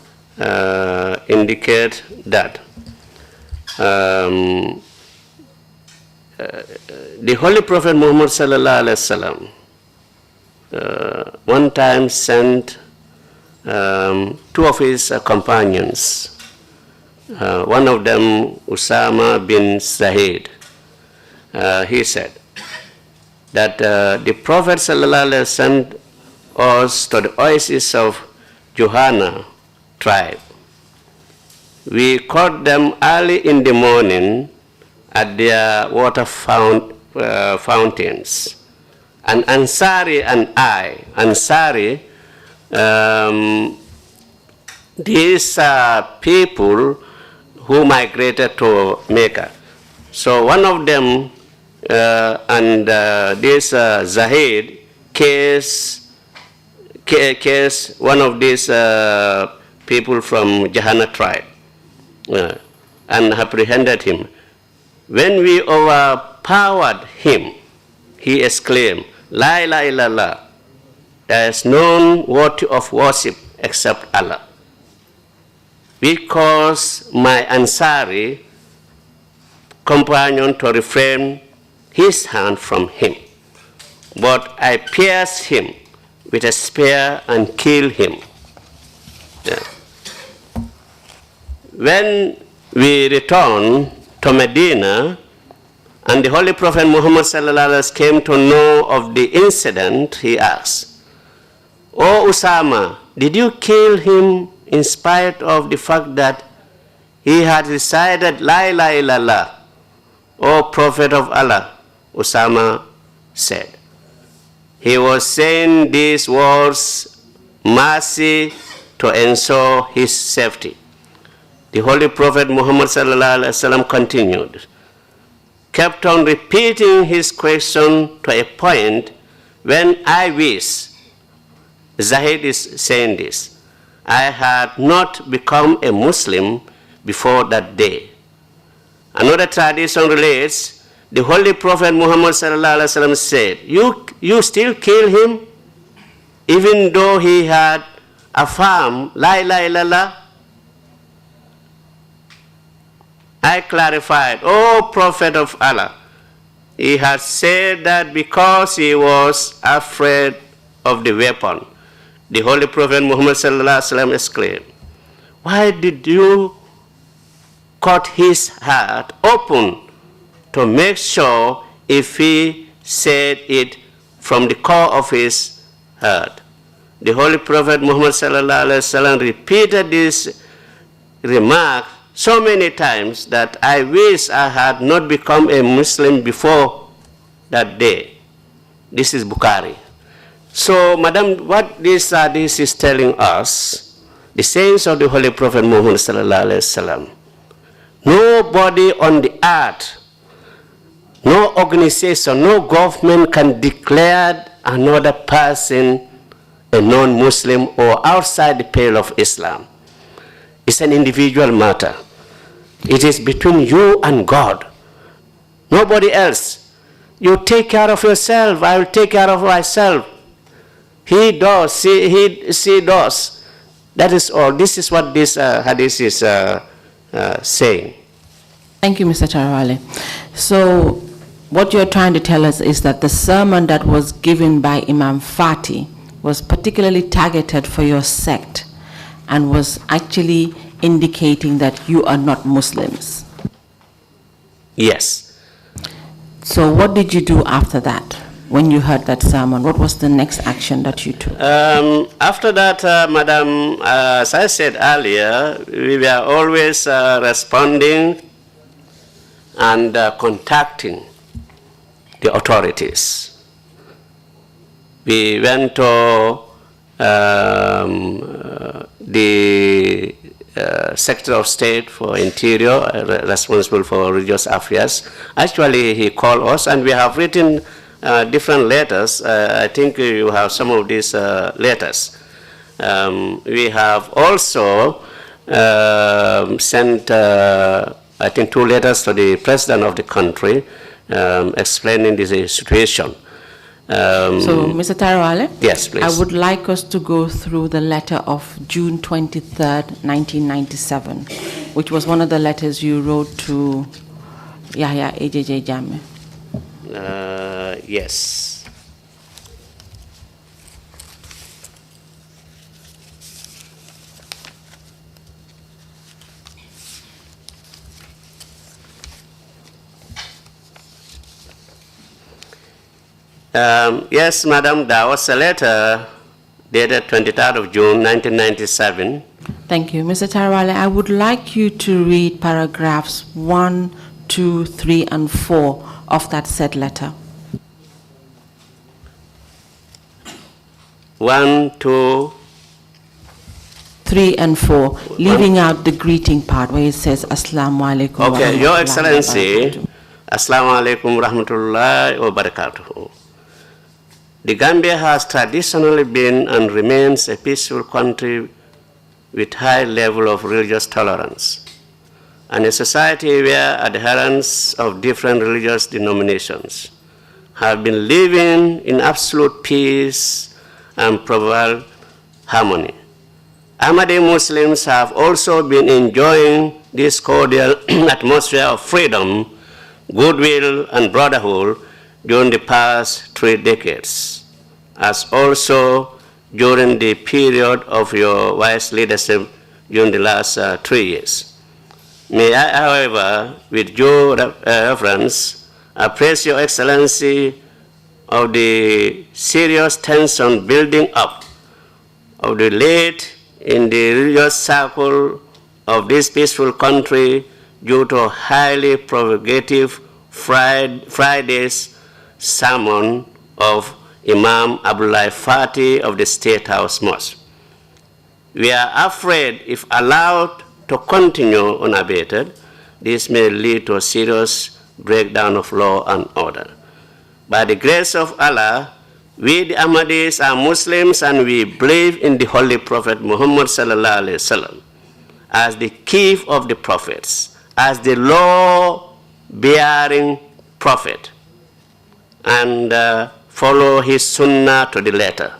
indicate that the Holy Prophet Muhammad sallallahu alaihi wasallam one time sent two of his companions, one of them Usama bin Zahid. He said that the Prophet sallallahu alaihi wasallam sent us to the oasis of Johanna tribe. We caught them early in the morning at their water fountains. And Ansari and I, Ansari these people who migrated to Mecca. So one of them, this Zahid, case one of these people from Jahana tribe and apprehended him. When we overpowered him, he exclaimed, La ilaha illallah, there is none worthy of worship except Allah. We caused my Ansari companion to refrain his hand from him, but I pierced him with a spear and killed him. Yeah. When we returned to Medina, and the Holy Prophet Muhammad came to know of the incident, he asked, "O Usama, did you kill him in spite of the fact that he had recited La ilaha illallah, O Prophet of Allah?" Usama said. He was saying these words, mercy, to ensure his safety. The Holy Prophet Muhammad continued, kept on repeating his question to a point when I wish, Zahid is saying this, I had not become a Muslim before that day. Another tradition relates, the Holy Prophet Muhammad said, you still kill him even though he had affirmed La ilaha illallah? I clarified, O Prophet of Allah, he had said that because he was afraid of the weapon. The Holy Prophet Muhammad exclaimed, why did you cut his heart open to make sure if he said it from the core of his heart? The Holy Prophet Muhammad repeated this remark so many times that I wish I had not become a Muslim before that day. This is Bukhari. So, Madam, what this is telling us, the sayings of the Holy Prophet Muhammad nobody on the earth, no organization, no government can declare another person a non-Muslim or outside the pale of Islam. It's an individual matter. It is between you and God. Nobody else. You take care of yourself. I will take care of myself. He does. She does. That is all. This is what this hadith is saying. Thank you, Mr. Trawally. So, what you're trying to tell us is that the sermon that was given by Imam Fati was particularly targeted for your sect and was actually indicating that you are not Muslims. Yes. So what did you do after that when you heard that sermon? What was the next action that you took? After that, Madam, as I said earlier, we were always responding and contacting the authorities. We went to the Secretary of State for Interior, responsible for religious affairs. Actually, he called us, and we have written different letters. I think you have some of these letters. We have also sent, I think, 2 letters to the President of the country explaining the situation. So, Mr. Trawally? Yes, please. I would like us to go through the letter of June 23rd, 1997, which was one of the letters you wrote to Yahya AJJ Jammeh. Yes. Yes, Madam, there was a letter dated 23rd of June, 1997. Thank you. Mr. Trawally, I would like you to read paragraphs 1, 2, 3, and 4 of that said letter. 1, 2, 3 and 4, leaving out the greeting part where it says Assalamu alaikum. Okay, Your Excellency, Assalamu alaikum rahmatullahi wa barakatuhu. The Gambia has traditionally been and remains a peaceful country with high level of religious tolerance, and a society where adherents of different religious denominations have been living in absolute peace and proverbial harmony. Ahmadiyya Muslims have also been enjoying this cordial atmosphere of freedom, goodwill, and brotherhood during the past 3 decades, as also during the period of your wise leadership during the last 3 years. May I, however, with due reverence, appraise Your Excellency of the serious tension building up of the late in the religious circle of this peaceful country due to a highly provocative Friday's sermon of Imam Abdullah Fati of the State House Mosque. We are afraid if allowed to continue unabated, this may lead to a serious breakdown of law and order. By the grace of Allah, we the Ahmadis are Muslims, and we believe in the Holy Prophet Muhammad sallallahu alaihi wasallam as the chief of the prophets, as the law-bearing prophet, and follow his sunnah to the letter.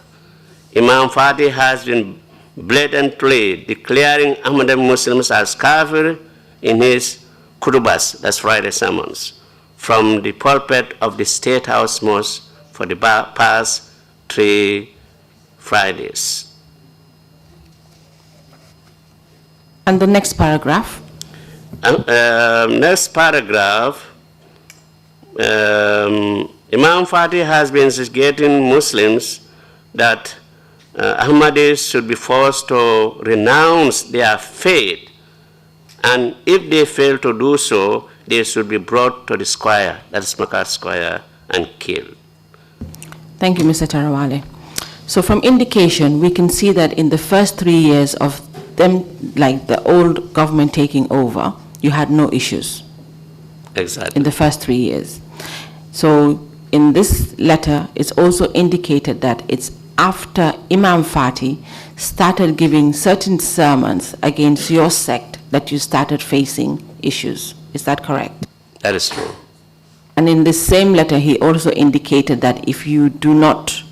Imam Fati has been blatantly declaring Ahmadiyya Muslims as kafir in his kutubas, that's Friday sermons, from the pulpit of the State House Mosque for the past 3 Fridays. And the next paragraph? Next paragraph, Imam Fati has been instigating Muslims that Ahmadis should be forced to renounce their faith, and if they fail to do so, they should be brought to the square, that is Makat Square, and killed. Thank you, Mr. Trawally. So from indication, we can see that in the first 3 years of them, like the old government taking over, you had no issues. Exactly. In the first 3 years. So in this letter, it's also indicated that it's after Imam Fati started giving certain sermons against your sect that you started facing issues. Is that correct? That is true. And in this same letter, he also indicated that if you do not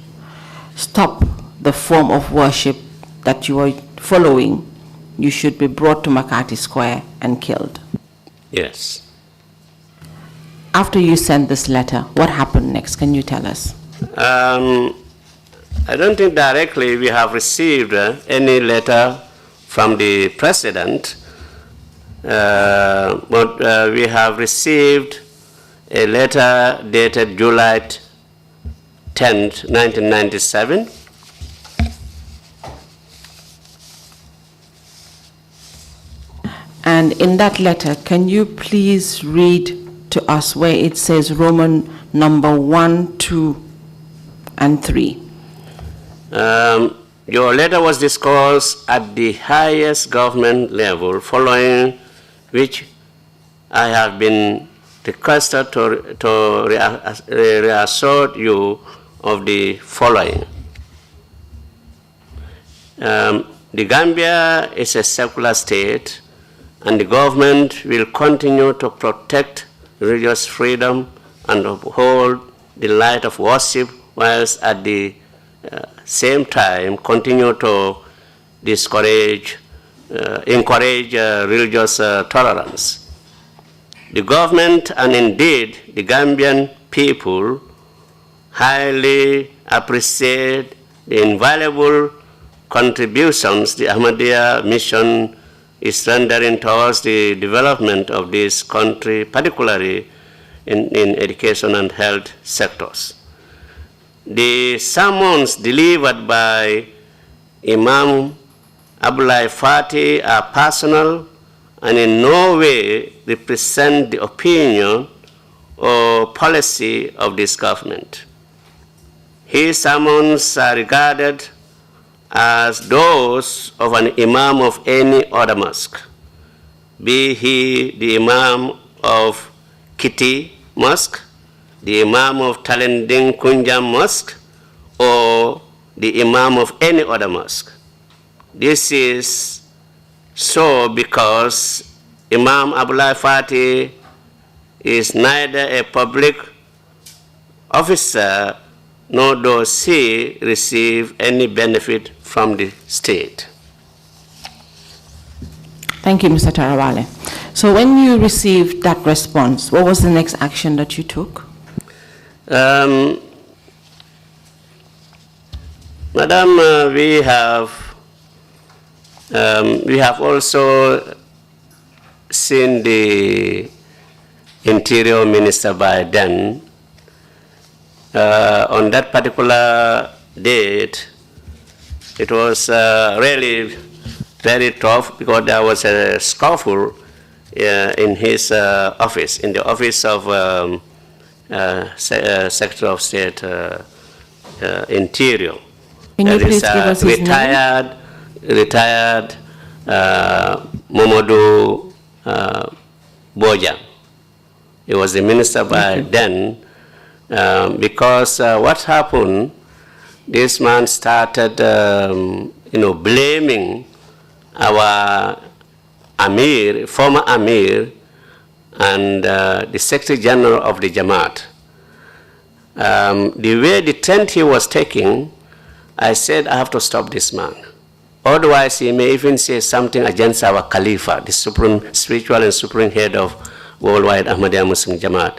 stop the form of worship that you are following, you should be brought to Makati Square and killed. Yes. After you sent this letter, what happened next? Can you tell us? I don't think directly we have received any letter from the president, but we have received a letter dated July 10th, 1997. And in that letter, can you please read to us where it says Roman number 1, 2, and 3? Your letter was discussed at the highest government level, following which I have been requested to reassure you of the following. The Gambia is a secular state, and the government will continue to protect religious freedom and uphold the light of worship, whilst at the same time continue to encourage religious tolerance. The government, and indeed the Gambian people, highly appreciate the invaluable contributions the Ahmadiyya mission is rendering towards the development of this country, particularly in education and health sectors. The sermons delivered by Imam Abdullah Fati are personal and in no way represent the opinion or policy of this government. His sermons are regarded as those of an imam of any other mosque, be he the imam of Kiti Mosque, the imam of Talending Kunjam Mosque, or the imam of any other mosque. This is so because Imam Abdullah Fati is neither a public officer nor does he receive any benefit from the state. Thank you, Mr. Trawally. So when you received that response, what was the next action that you took? Madam, we have also seen the Interior Minister by then. On that particular date, it was really very tough because there was a scuffle in his office, in the office of Secretary of State Interior. Can you please give us his retired Momodu Boja. He was the minister by then. Because what happened, this man started, blaming our Amir, former Amir, and the Secretary General of the Jamaat. The way the trend he was taking, I said, I have to stop this man. Otherwise, he may even say something against our Khalifa, the supreme spiritual and supreme head of worldwide Ahmadiyya Muslim Jamaat.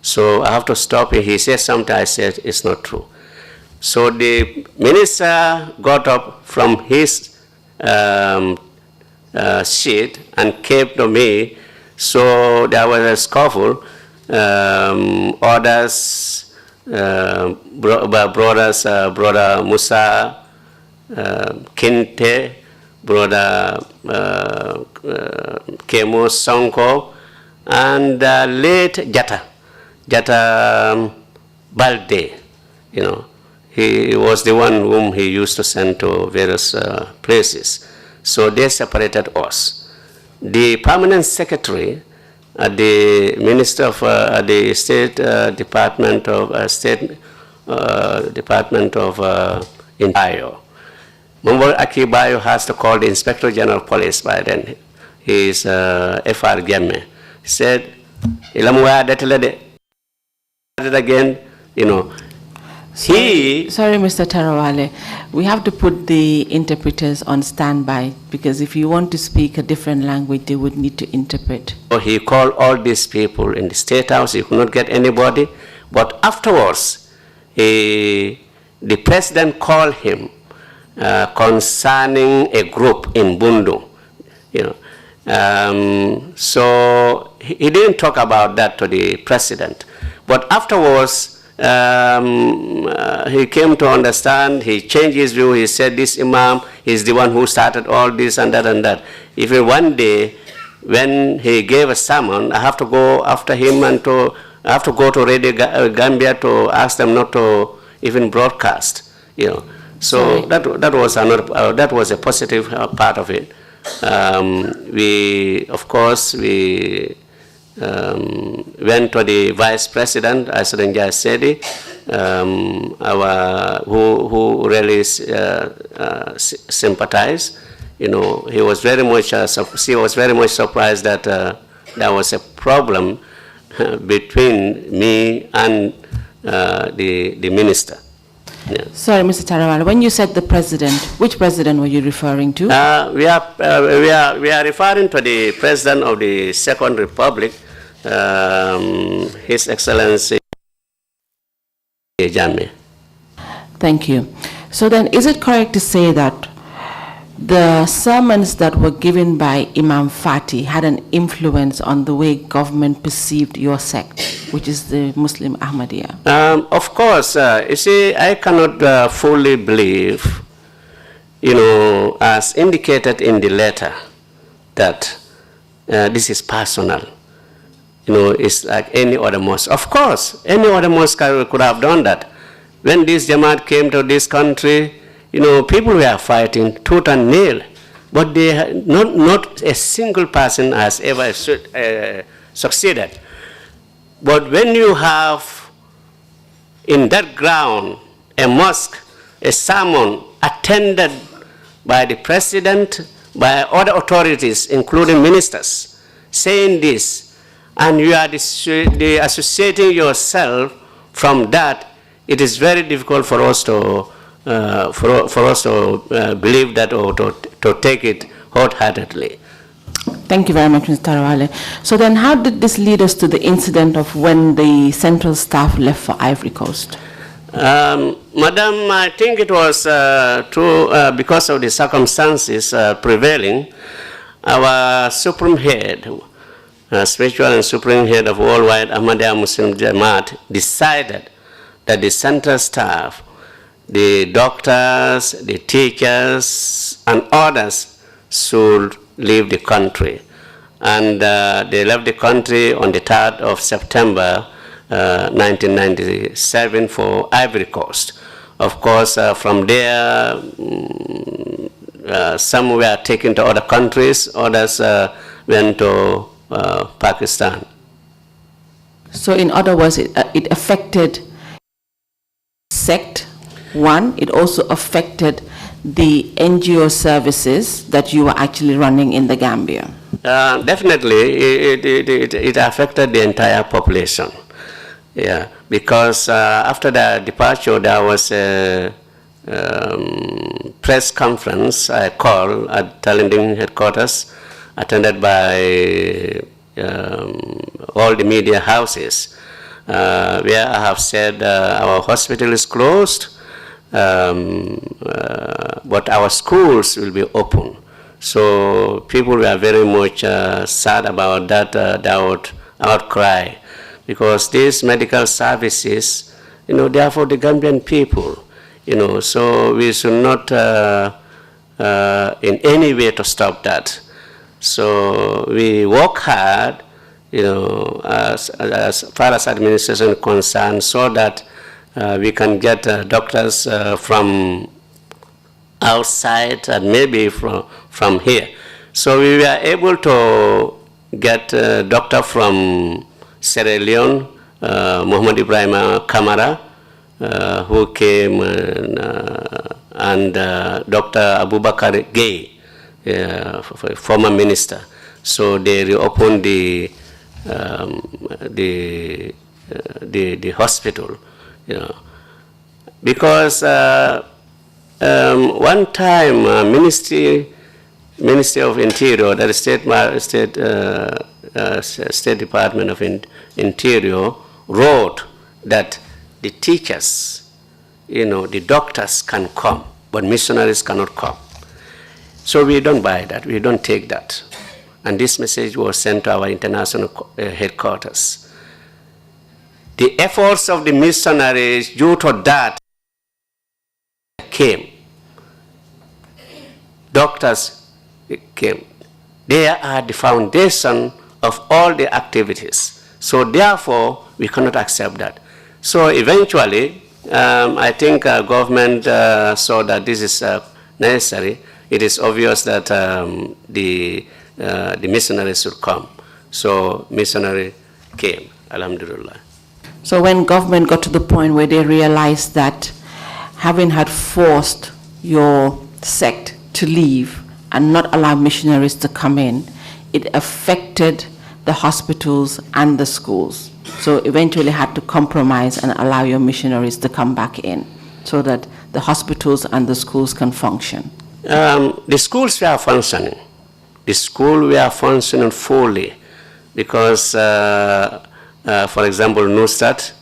So I have to stop him. He said something, I said, it's not true. So the minister got up from his seat and came to me. So there was a scuffle. Others, brother Musa, Kinte, brother Kemo Sonko, and late Jata Balde, he was the one whom he used to send to various places. So they separated us. The permanent secretary at the Minister of the State Department of Interior, Mumbo Akibayo has to call the Inspector General of Police by then. He is FR Gemme. He said, "Ilamuwa detelede." Again, Sorry, Mr. Trawally, we have to put the interpreters on standby because if you want to speak a different language, they would need to interpret. So he called all these people in the State House. He could not get anybody. But afterwards, the president called him concerning a group in Bundu. So he didn't talk about that to the president. But afterwards, he came to understand, he changed his view, he said this imam is the one who started all this and that and that. Even one day, when he gave a sermon, I have to go after him and I have to go to Radio Gambia to ask them not to even broadcast, So that was another, that was a positive part of it. We went to the vice president, Asrenja Sedi, who really sympathized. He was very much, she was very much surprised that there was a problem between me and the minister. Yeah. Sorry, Mr. Trawally, when you said the president, which president were you referring to? We are referring to the president of the Second Republic, His Excellency Jammeh. Thank you. So then, is it correct to say that the sermons that were given by Imam Fati had an influence on the way government perceived your sect, which is the Muslim Ahmadiyya? Of course. You see, I cannot fully believe, as indicated in the letter, that this is personal. It's like any other mosque. Of course, any other mosque could have done that. When this Jamaat came to this country, people were fighting tooth and nail, but not a single person has ever succeeded. But when you have in that ground a mosque, a sermon attended by the president, by other authorities, including ministers, saying this, and you are associating yourself from that, it is very difficult for us to believe that or to take it wholeheartedly. Thank you very much, Mr. Trawally. So then how did this lead us to the incident of when the central staff left for Ivory Coast? Madam, I think it was because of the circumstances prevailing. Our supreme head, spiritual and supreme head of worldwide Ahmadiyya Muslim Jamaat, decided that the central staff, the doctors, the teachers, and others should leave the country. And they left the country on the 3rd of September 1997 for Ivory Coast. Of course, from there, some were taken to other countries, others went to Pakistan. So in other words, it affected sect, one, it also affected the NGO services that you were actually running in the Gambia. Definitely, it affected the entire population. Yeah, because after the departure, there was a press conference I called at Talending headquarters, attended by all the media houses, where I have said our hospital is closed, but our schools will be open. So people were very much sad about that outcry, because these medical services, they are for the Gambian people, so we should not in any way to stop that. So we work hard, as far as administration is concerned, so that we can get doctors from outside and maybe from here. So we were able to get a doctor from Sierra Leone, Muhammad Ibrahim Kamara, who came, and Dr. Abubakar Gay, former minister. So they reopened the hospital, because one time Ministry of Interior, that is State Department of Interior, wrote that the teachers, the doctors can come, but missionaries cannot come. So we don't buy that, we don't take that. And this message was sent to our international headquarters. The efforts of the missionaries due to that came. Doctors came. They are the foundation of all the activities. So therefore, we cannot accept that. So eventually, I think government saw that this is necessary. It is obvious that the missionaries should come. So missionary came, alhamdulillah. So when government got to the point where they realized that having had forced your sect to leave and not allow missionaries to come in, it affected the hospitals and the schools. So eventually had to compromise and allow your missionaries to come back in so that the hospitals and the schools can function. The schools were functioning. The school were functioning fully because, for example, Nusrat,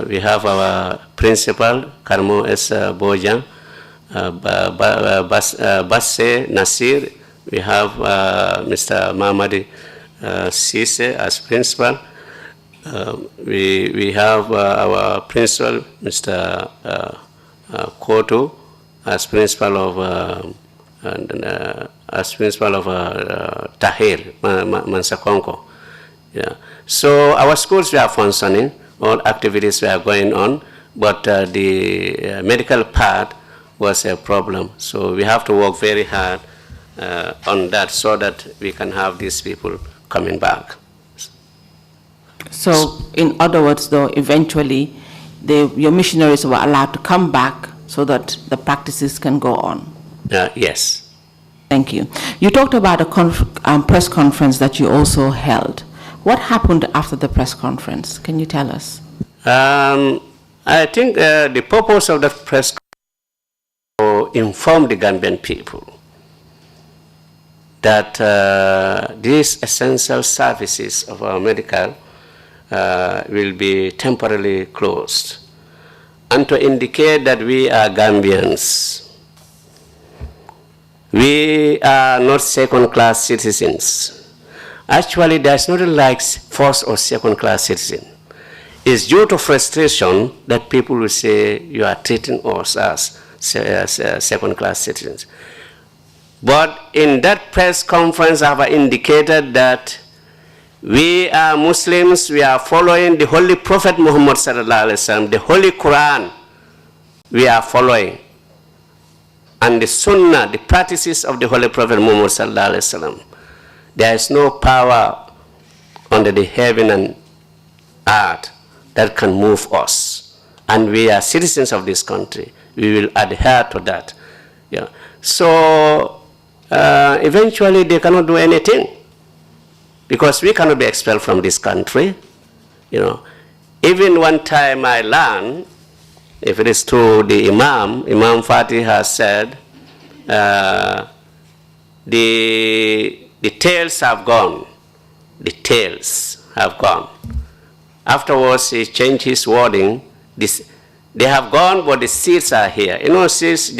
we have our principal, Karmo S. Bojan, Basse Nasir, we have Mr. Mamadi Sise as principal. We have our principal, Mr. Koto, as principal of Tahir Mansakonko. Yeah. So our schools were functioning, all activities were going on, but the medical part was a problem. So we have to work very hard on that so that we can have these people coming back. So, in other words, though, eventually, your missionaries were allowed to come back so that the practices can go on? Yes. Thank you. You talked about a press conference that you also held. What happened after the press conference? Can you tell us? I think the purpose of the press conference was to inform the Gambian people that these essential services of our medical will be temporarily closed, and to indicate that we are Gambians. We are not second-class citizens. Actually, there's nothing like first or second-class citizen. It's due to frustration that people will say you are treating us as second-class citizens. But in that press conference, I have indicated that we are Muslims, we are following the Holy Prophet Muhammad sallallahu alaihi wasallam, the Holy Quran we are following, and the Sunnah, the practices of the Holy Prophet Muhammad sallallahu alaihi wasallam. There is no power under the heaven and earth that can move us, and we are citizens of this country. We will adhere to that. Yeah. So eventually they cannot do anything, because we cannot be expelled from this country. Even one time I learned, if it is true, the Imam Fatih has said, the tails have gone. The tails have gone. Afterwards, he changed his wording. They have gone, but the seeds are here. Seeds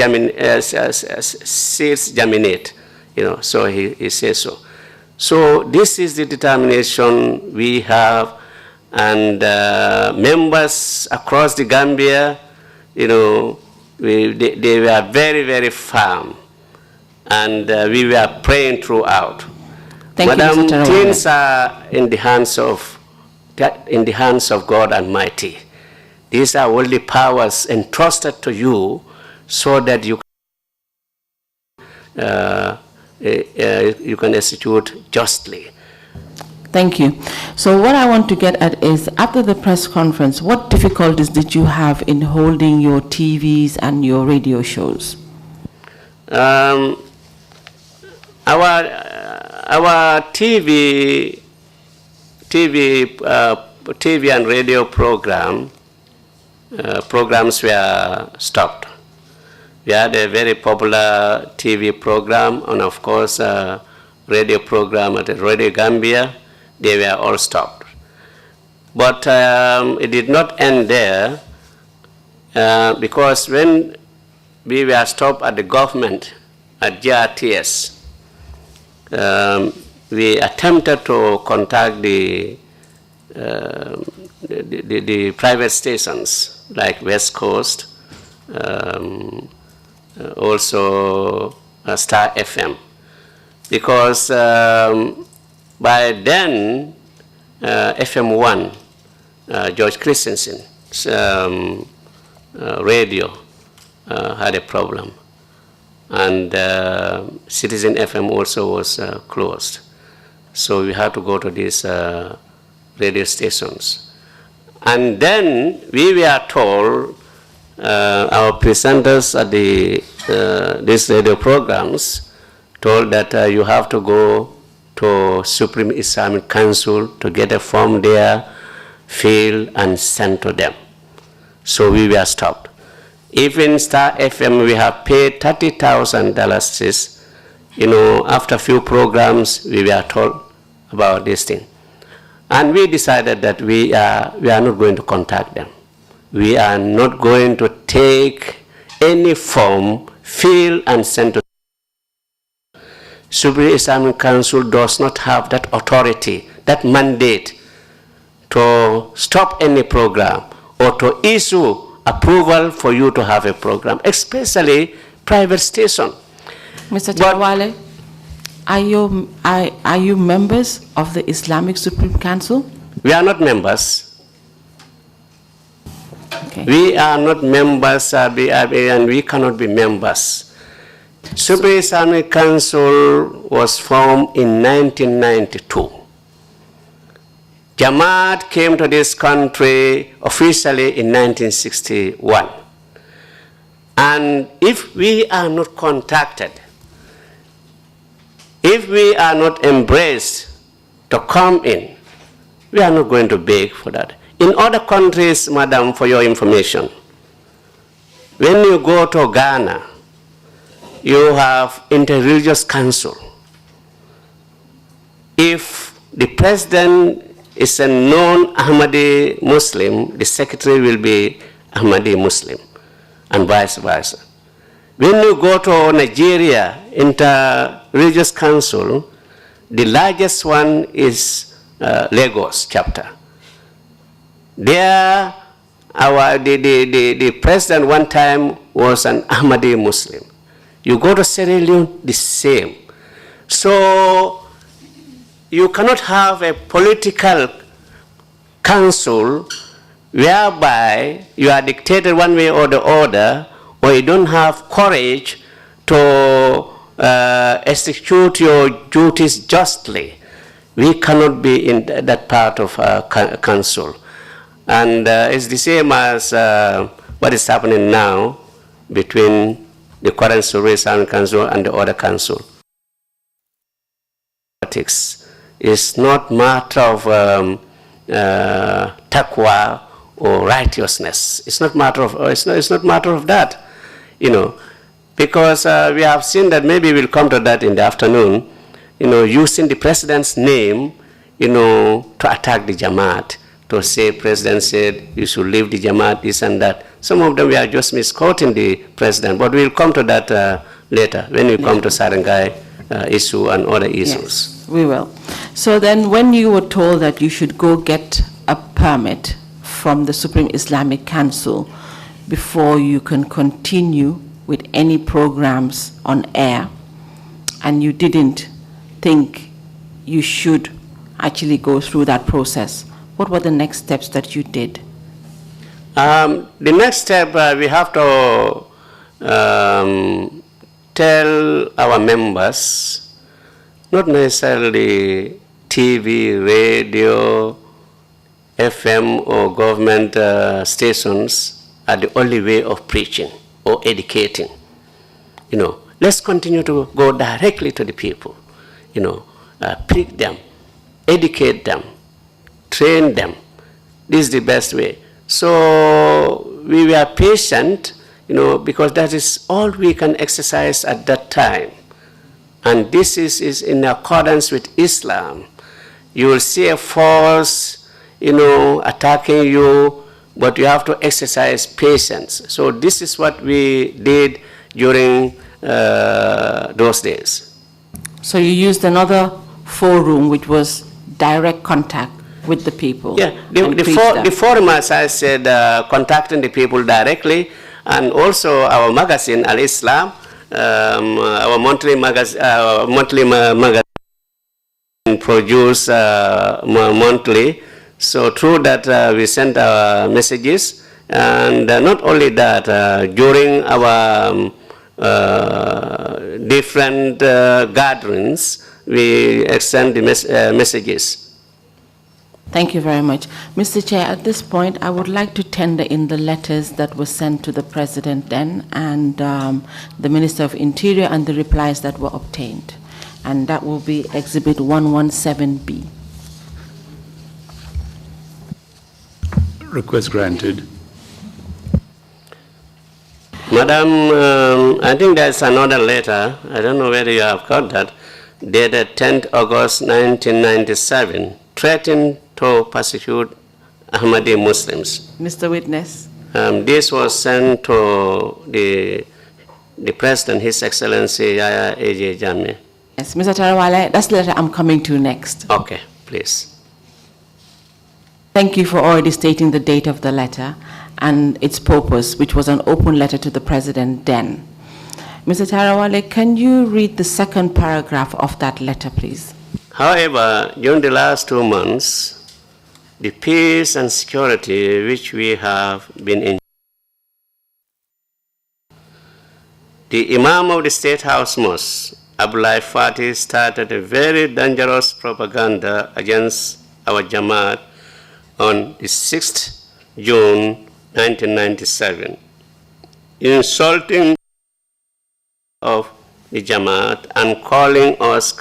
germinate. So he says so. So this is the determination we have, and members across the Gambia, they were very, very firm, and we were praying throughout. Madam, things are in the hands of God Almighty. These are worldly powers entrusted to you so that you can execute justly. Thank you. So what I want to get at is, after the press conference, what difficulties did you have in holding your TVs and your radio shows? Our TV and radio programs were stopped. We had a very popular TV program, and of course radio program at Radio Gambia. They were all stopped. But it did not end there, because when we were stopped at the government, at GRTS, we attempted to contact the private stations like West Coast, also Star FM, because by then FM1, George Christensen's radio had a problem, and Citizen FM also was closed. So we had to go to these radio stations. And then we were told, our presenters at these radio programs told that you have to go to Supreme Islamic Council to get a form there, filled and sent to them. So we were stopped. Even Star FM, we have paid $30,000. After a few programs, we were told about this thing. And we decided that we are not going to contact them. We are not going to take any form, fill and send to Supreme Islamic Council does not have that authority, that mandate to stop any program or to issue approval for you to have a program, especially private station. Mr. Trawally, are you members of the Islamic Supreme Council? We are not members. Okay. Okay. We are not members, and we cannot be members. Supreme Islamic Council was formed in 1992. Jamaat came to this country officially in 1961. And if we are not contacted, if we are not embraced to come in, we are not going to beg for that. In other countries, madam, for your information, when you go to Ghana, you have interreligious council. If the president is a non-Ahmadi Muslim, the secretary will be Ahmadi Muslim, and vice versa. When you go to Nigeria, interreligious council, the largest one is Lagos chapter. There, the president one time was an Ahmadi Muslim. You go to Sierra Leone, the same. So you cannot have a political council whereby you are dictated one way or the other, or you don't have courage to execute your duties justly. We cannot be in that part of council. And it's the same as what is happening now between the current Suppression Council and the other council. Politics is not matter of taqwa or righteousness. It's not matter of it's not matter of that, you know, because we have seen that. Maybe we'll come to that in the afternoon. You know, using the president's name, you know, to attack the Jamaat, to say president said you should leave the Jamaat, this and that. Some of them we are just misquoting the president, but we'll come to that later when we come to Sarangai issue and other issues. Yes, we will. So then when you were told that you should go get a permit from the Supreme Islamic Council before you can continue with any programs on air, and you didn't think you should actually go through that process, what were the next steps that you did? The next step, we have to tell our members, not necessarily TV, radio, FM, or government stations are the only way of preaching or educating. You know, let's continue to go directly to the people. You know, preach them, educate them, train them. This is the best way. So we were patient, you know, because that is all we can exercise at that time. And this is in accordance with Islam. You will see a force, you know, attacking you, but you have to exercise patience. So this is what we did during those days. So you used another forum, which was direct contact with the people. Yeah, the forum, as I said, contacting the people directly, and also our magazine, Al-Islam, our monthly magazine produce monthly. So through that, we sent our messages, and not only that, during our different gatherings, we extend the messages. Thank you very much. Mr. Chair, at this point, I would like to tender in the letters that were sent to the President then and the Minister of Interior and the replies that were obtained. And that will be Exhibit 117B. Request granted. Madam, I think there's another letter. I don't know whether you have got that. Dated 10th August 1997, threatened to persecute Ahmadi Muslims. Mr. Witness. This was sent to the President, His Excellency Yahya A.J. Jammeh. Yes, Mr. Trawally, that's the letter I'm coming to next. Okay, please. Thank you for already stating the date of the letter and its purpose, which was an open letter to the President then. Mr. Trawally, can you read the second paragraph of that letter, please? However, during the last 2 months, the peace and security which we have been enjoying The Imam of the State House Mosque, Abdullah Fatih, started a very dangerous propaganda against our Jamaat on the 6th June 1997, insulting of the Jamaat and calling us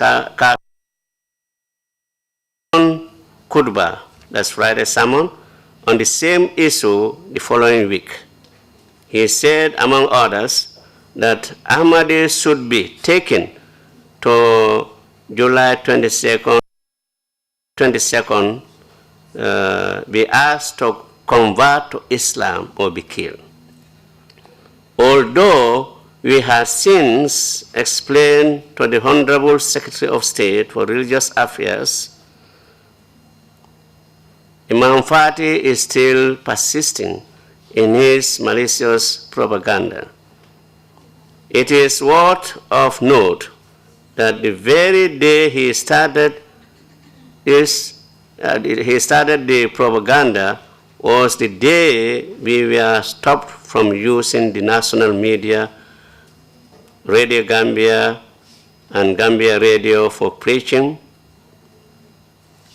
on Khutbah, that's Friday sermon, on the same issue the following week. He said, among others, that Ahmadiyya should be taken to July 22nd, be asked to convert to Islam or be killed. Although we have since explained to the Honorable Secretary of State for Religious Affairs, Imam Fatih is still persisting in his malicious propaganda. It is worth of note that the very day he started the propaganda was the day we were stopped from using the national media, Radio Gambia and Gambia Radio for preaching.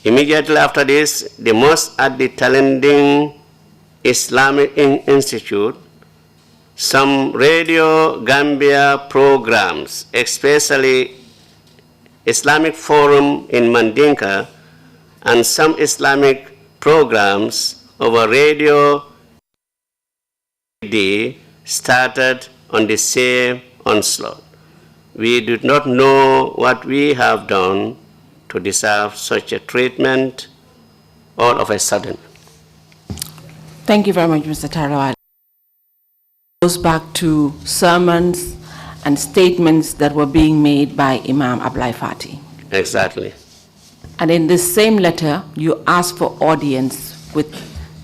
Immediately after this, the mosque at the Talending Islamic Institute, some Radio Gambia programs, especially Islamic Forum in Mandinka, and some Islamic programs over Radio started on the same onslaught. We did not know what we have done to deserve such a treatment all of a sudden. Thank you very much, Mr. Trawally. Goes back to sermons and statements that were being made by Imam Abdullah Fatih. Exactly. And in this same letter, you ask for audience with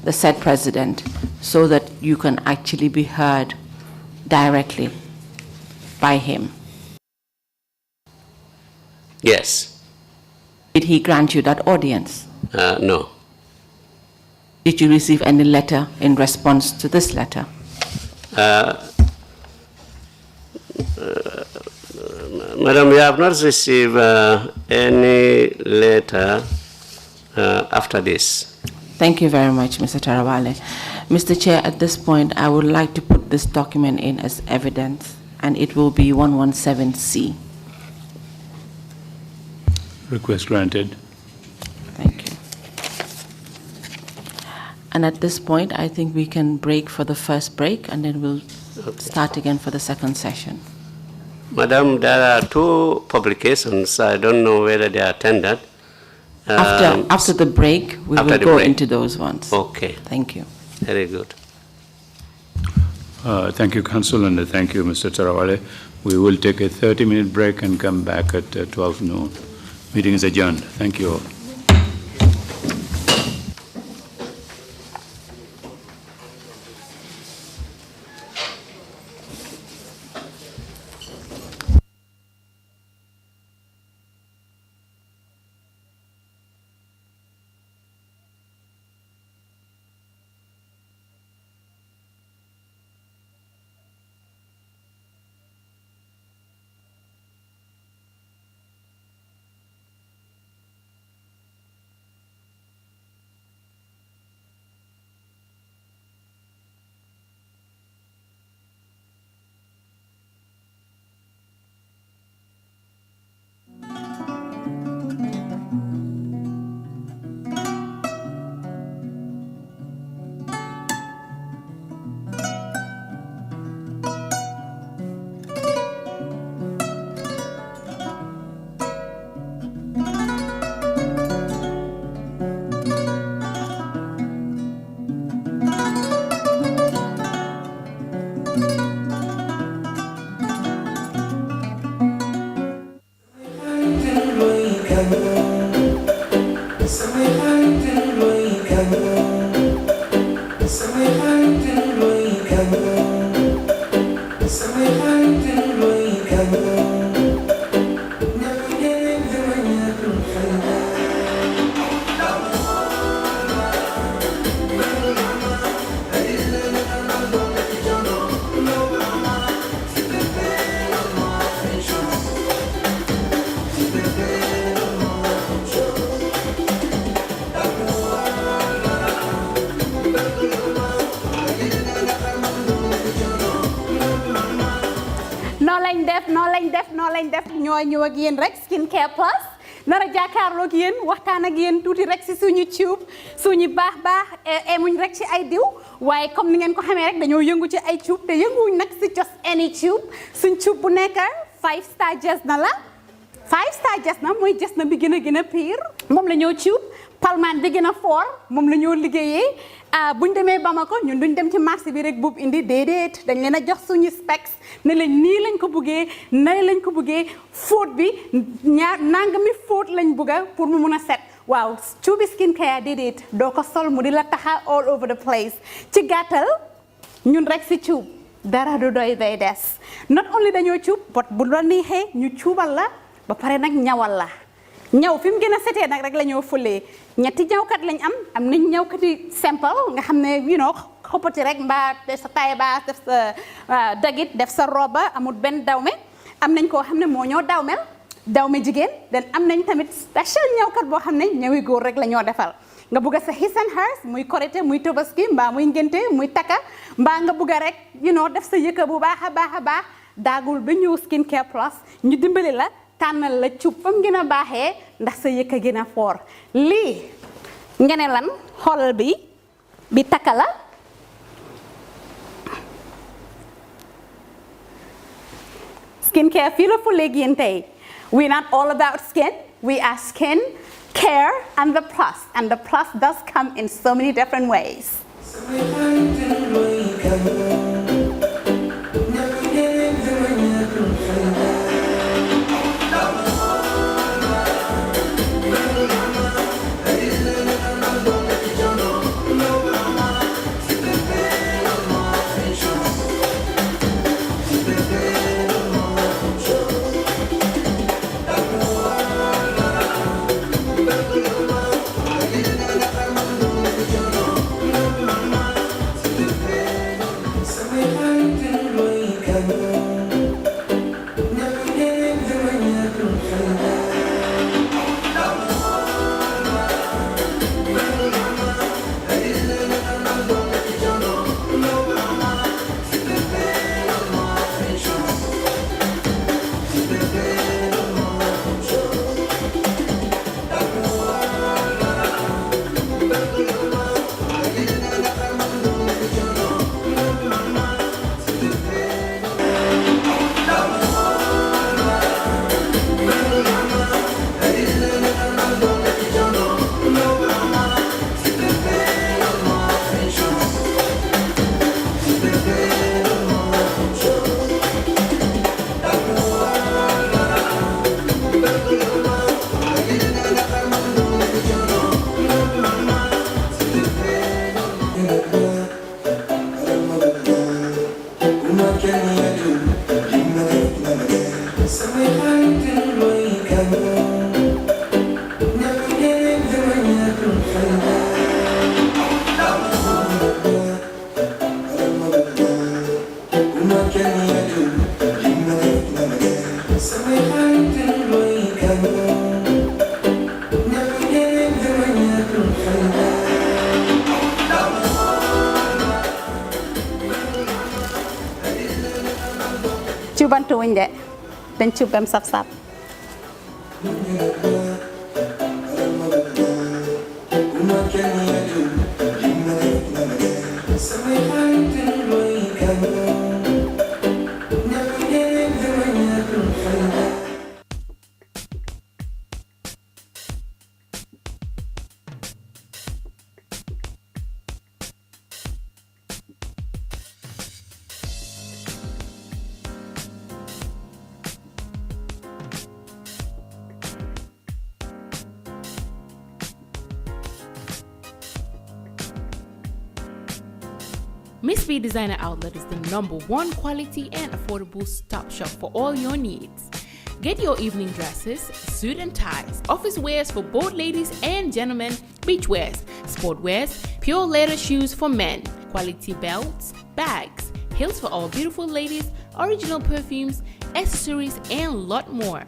the said president so that you can actually be heard directly by him. Yes. Did he grant you that audience? No. Did you receive any letter in response to this letter? Madam, we have not received any letter after this. Thank you very much, Mr. Trawally. Mr. Chair, at this point, I would like to put this document in as evidence, and it will be 117C. Request granted. Thank you. And at this point, I think we can break for the first break, and then we'll start again for the second session. Madam, there are two publications. I don't know whether they are tendered. After the break, we will go into those ones. Okay. Thank you. Very good. Thank you, Council, and thank you, Mr. Trawally. We will take a 30-minute break and come back at 12 noon. Meeting is adjourned. Thank you all. def ñoo ñëw ak yéen rek Skincare Plus nara jàkkaarloo ak yéen waxtaan ak yéen tuuti rek si suñu tube suñu baax emuñ rek ci ay diw waaye comme ni ngeen ko xamee rek dañoo yëngu ci ay tube te yënguwuñ nag si just any tube suñ tube bu nekk 5-star Jesna la 5-star Jesna mooy Jesna bi gën a pire moom la ñoo tube palmaan bi gën a fort moom la ñoo liggéeyee buñ demee Bamako ñun duñ dem ci marché bi rek buub indi déedéet dañ leen a jox suñu specs ne lañ nii lañ ko buggee nay lañ ko buggee fóot bi nangami fóot lañ bugga pour mu mun a set waaw cuubi skincare déedéet doo ko sol mu di la taxa all over the place ci gàttal ñun rek si cuub dara du doy day des not only dañoo cuub but bu la neexee ñu cuubal la ba pare nag ñawal la ñaw fi mu gën a setee nag rek la ñoo fulee ñetti ñawkat lañ am nañ ñawkati simple nga xam ne xoppati rek mbaa def sa taille basse def sa dagit def sa roba amul benn dawme am nañ koo xam ne moo ñoo dawme jigéen den am nañ tamit special ñawkat boo xam ne ñawi góor rek la ñoo defal nga bugg sa his and hers muy korité muy tobaski mbaa muy ngénte muy takka mbaa nga bugg rek def sa yëkka bu baax a baax daagul ba ñëw Skincare Plus ñu dimbali la tànnal la cuub fam gën a baaxee ndax sa yëkka gën a foor lii nga ne lan xoolal bi takka la Skincare fii la fu léegi yéen tey we're not all about skin we are skin care and the plus does come in so many different ways. cubantu wuñ de dañ cub bam saf-saf Miss B Designer Outlet is the #1 quality and affordable stop shop for all your needs. Get your evening dresses, suit and ties, office wears for both ladies and gentlemen, beach wears, sport wears, pure leather shoes for men, quality belts, bags, heels for our beautiful ladies, original perfumes, accessories, and a lot more.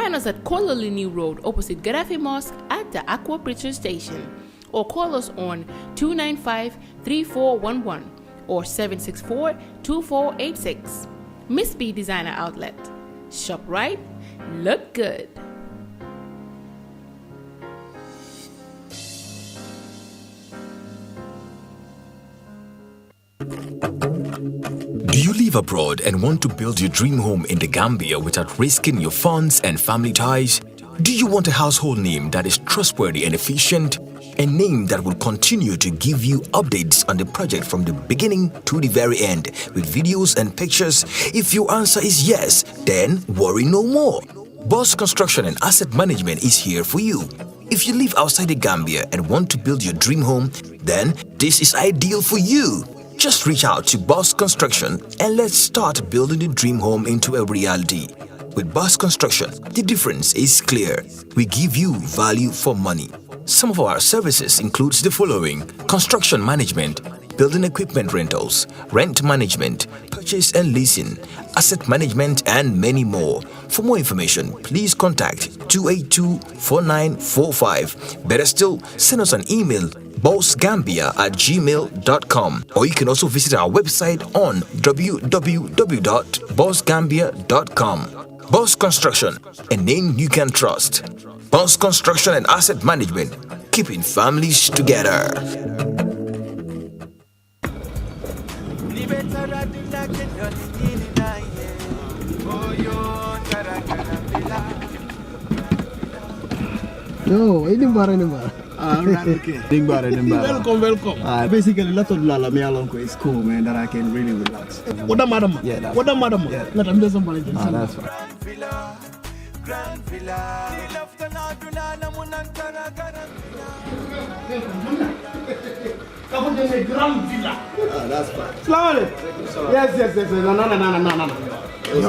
Find us at Kololini Road opposite Gaddafi Mosque at the Aqua Preacher Station, or call us on 295-3411 or 764-2486. Miss B Designer Outlet. Shop right, look good. Do you live abroad and want to build your dream home in the Gambia without risking your funds and family ties? Do you want a household name that is trustworthy and efficient? A name that will continue to give you updates on the project from the beginning to the very end with videos and pictures? If your answer is yes, then worry no more. Boss Construction and Asset Management is here for you. If you live outside the Gambia and want to build your dream home, then this is ideal for you. Just reach out to Boss Construction and let's start building the dream home into a reality. With Boss Construction, the difference is clear. We give you value for money. Some of our services includes the following: construction management, building equipment rentals, rent management, purchase and leasing, asset management, and many more. For more information, please contact 282-4945. Better still, send us an email, bossgambia@gmail.com, or you can also visit our website on www.bossgambia.com. Boss Construction, a name you can trust. Boss Construction and Asset Management, keeping families together. Yo, ini bara. Okay. Welcome. Basically, lot of lala me along is cool, man. That I can really relax. What the madam? Yeah, what the madam? Yeah. Let me do somebody. That's fine. Grand Villa. That's fine. Slowly. Yes. No.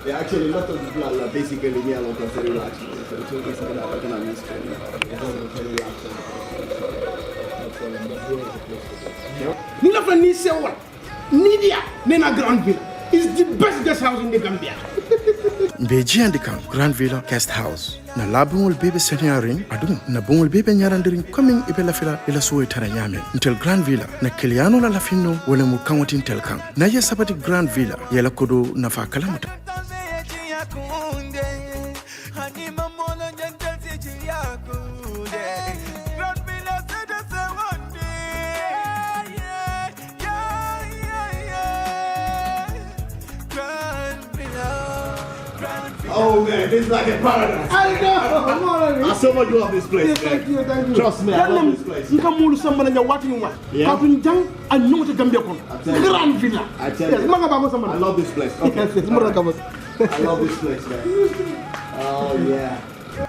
Yeah, actually, a lot of people are basically me alone because they relax. So it's basically that I can understand. Nina Fanny say what? Nidia, Nena Grand Villa is the best guest house in the Gambia. Beji and the camp, Grand Villa Guest House. Na labu will baby senioring, adum, na bung will baby nyarandiring coming ibela fila ila suwe taranyame. Until Grand Villa, na kiliano la lafino wale mukawatin telkang. Na ye sabati Grand Villa, yela kodo na fa kalamuta. Oh man, this is like a paradise. I know. I so much love this place. Thank you. Trust me, I love this place. You can move someone and you're watching what? How to jump and know to Gambia. Grand Villa. I tell you. I love this place. Okay. Yes. I love this place, man. Oh yeah.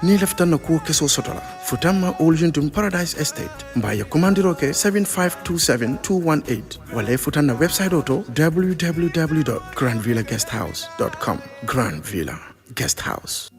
Ni lefta na kuo keso sotola. Futama Oljuntum Paradise Estate. Mbaya kumandiroke 7527-218. Wale futana website auto www.grandvillaguesthouse.com. Grand Villa Guest House.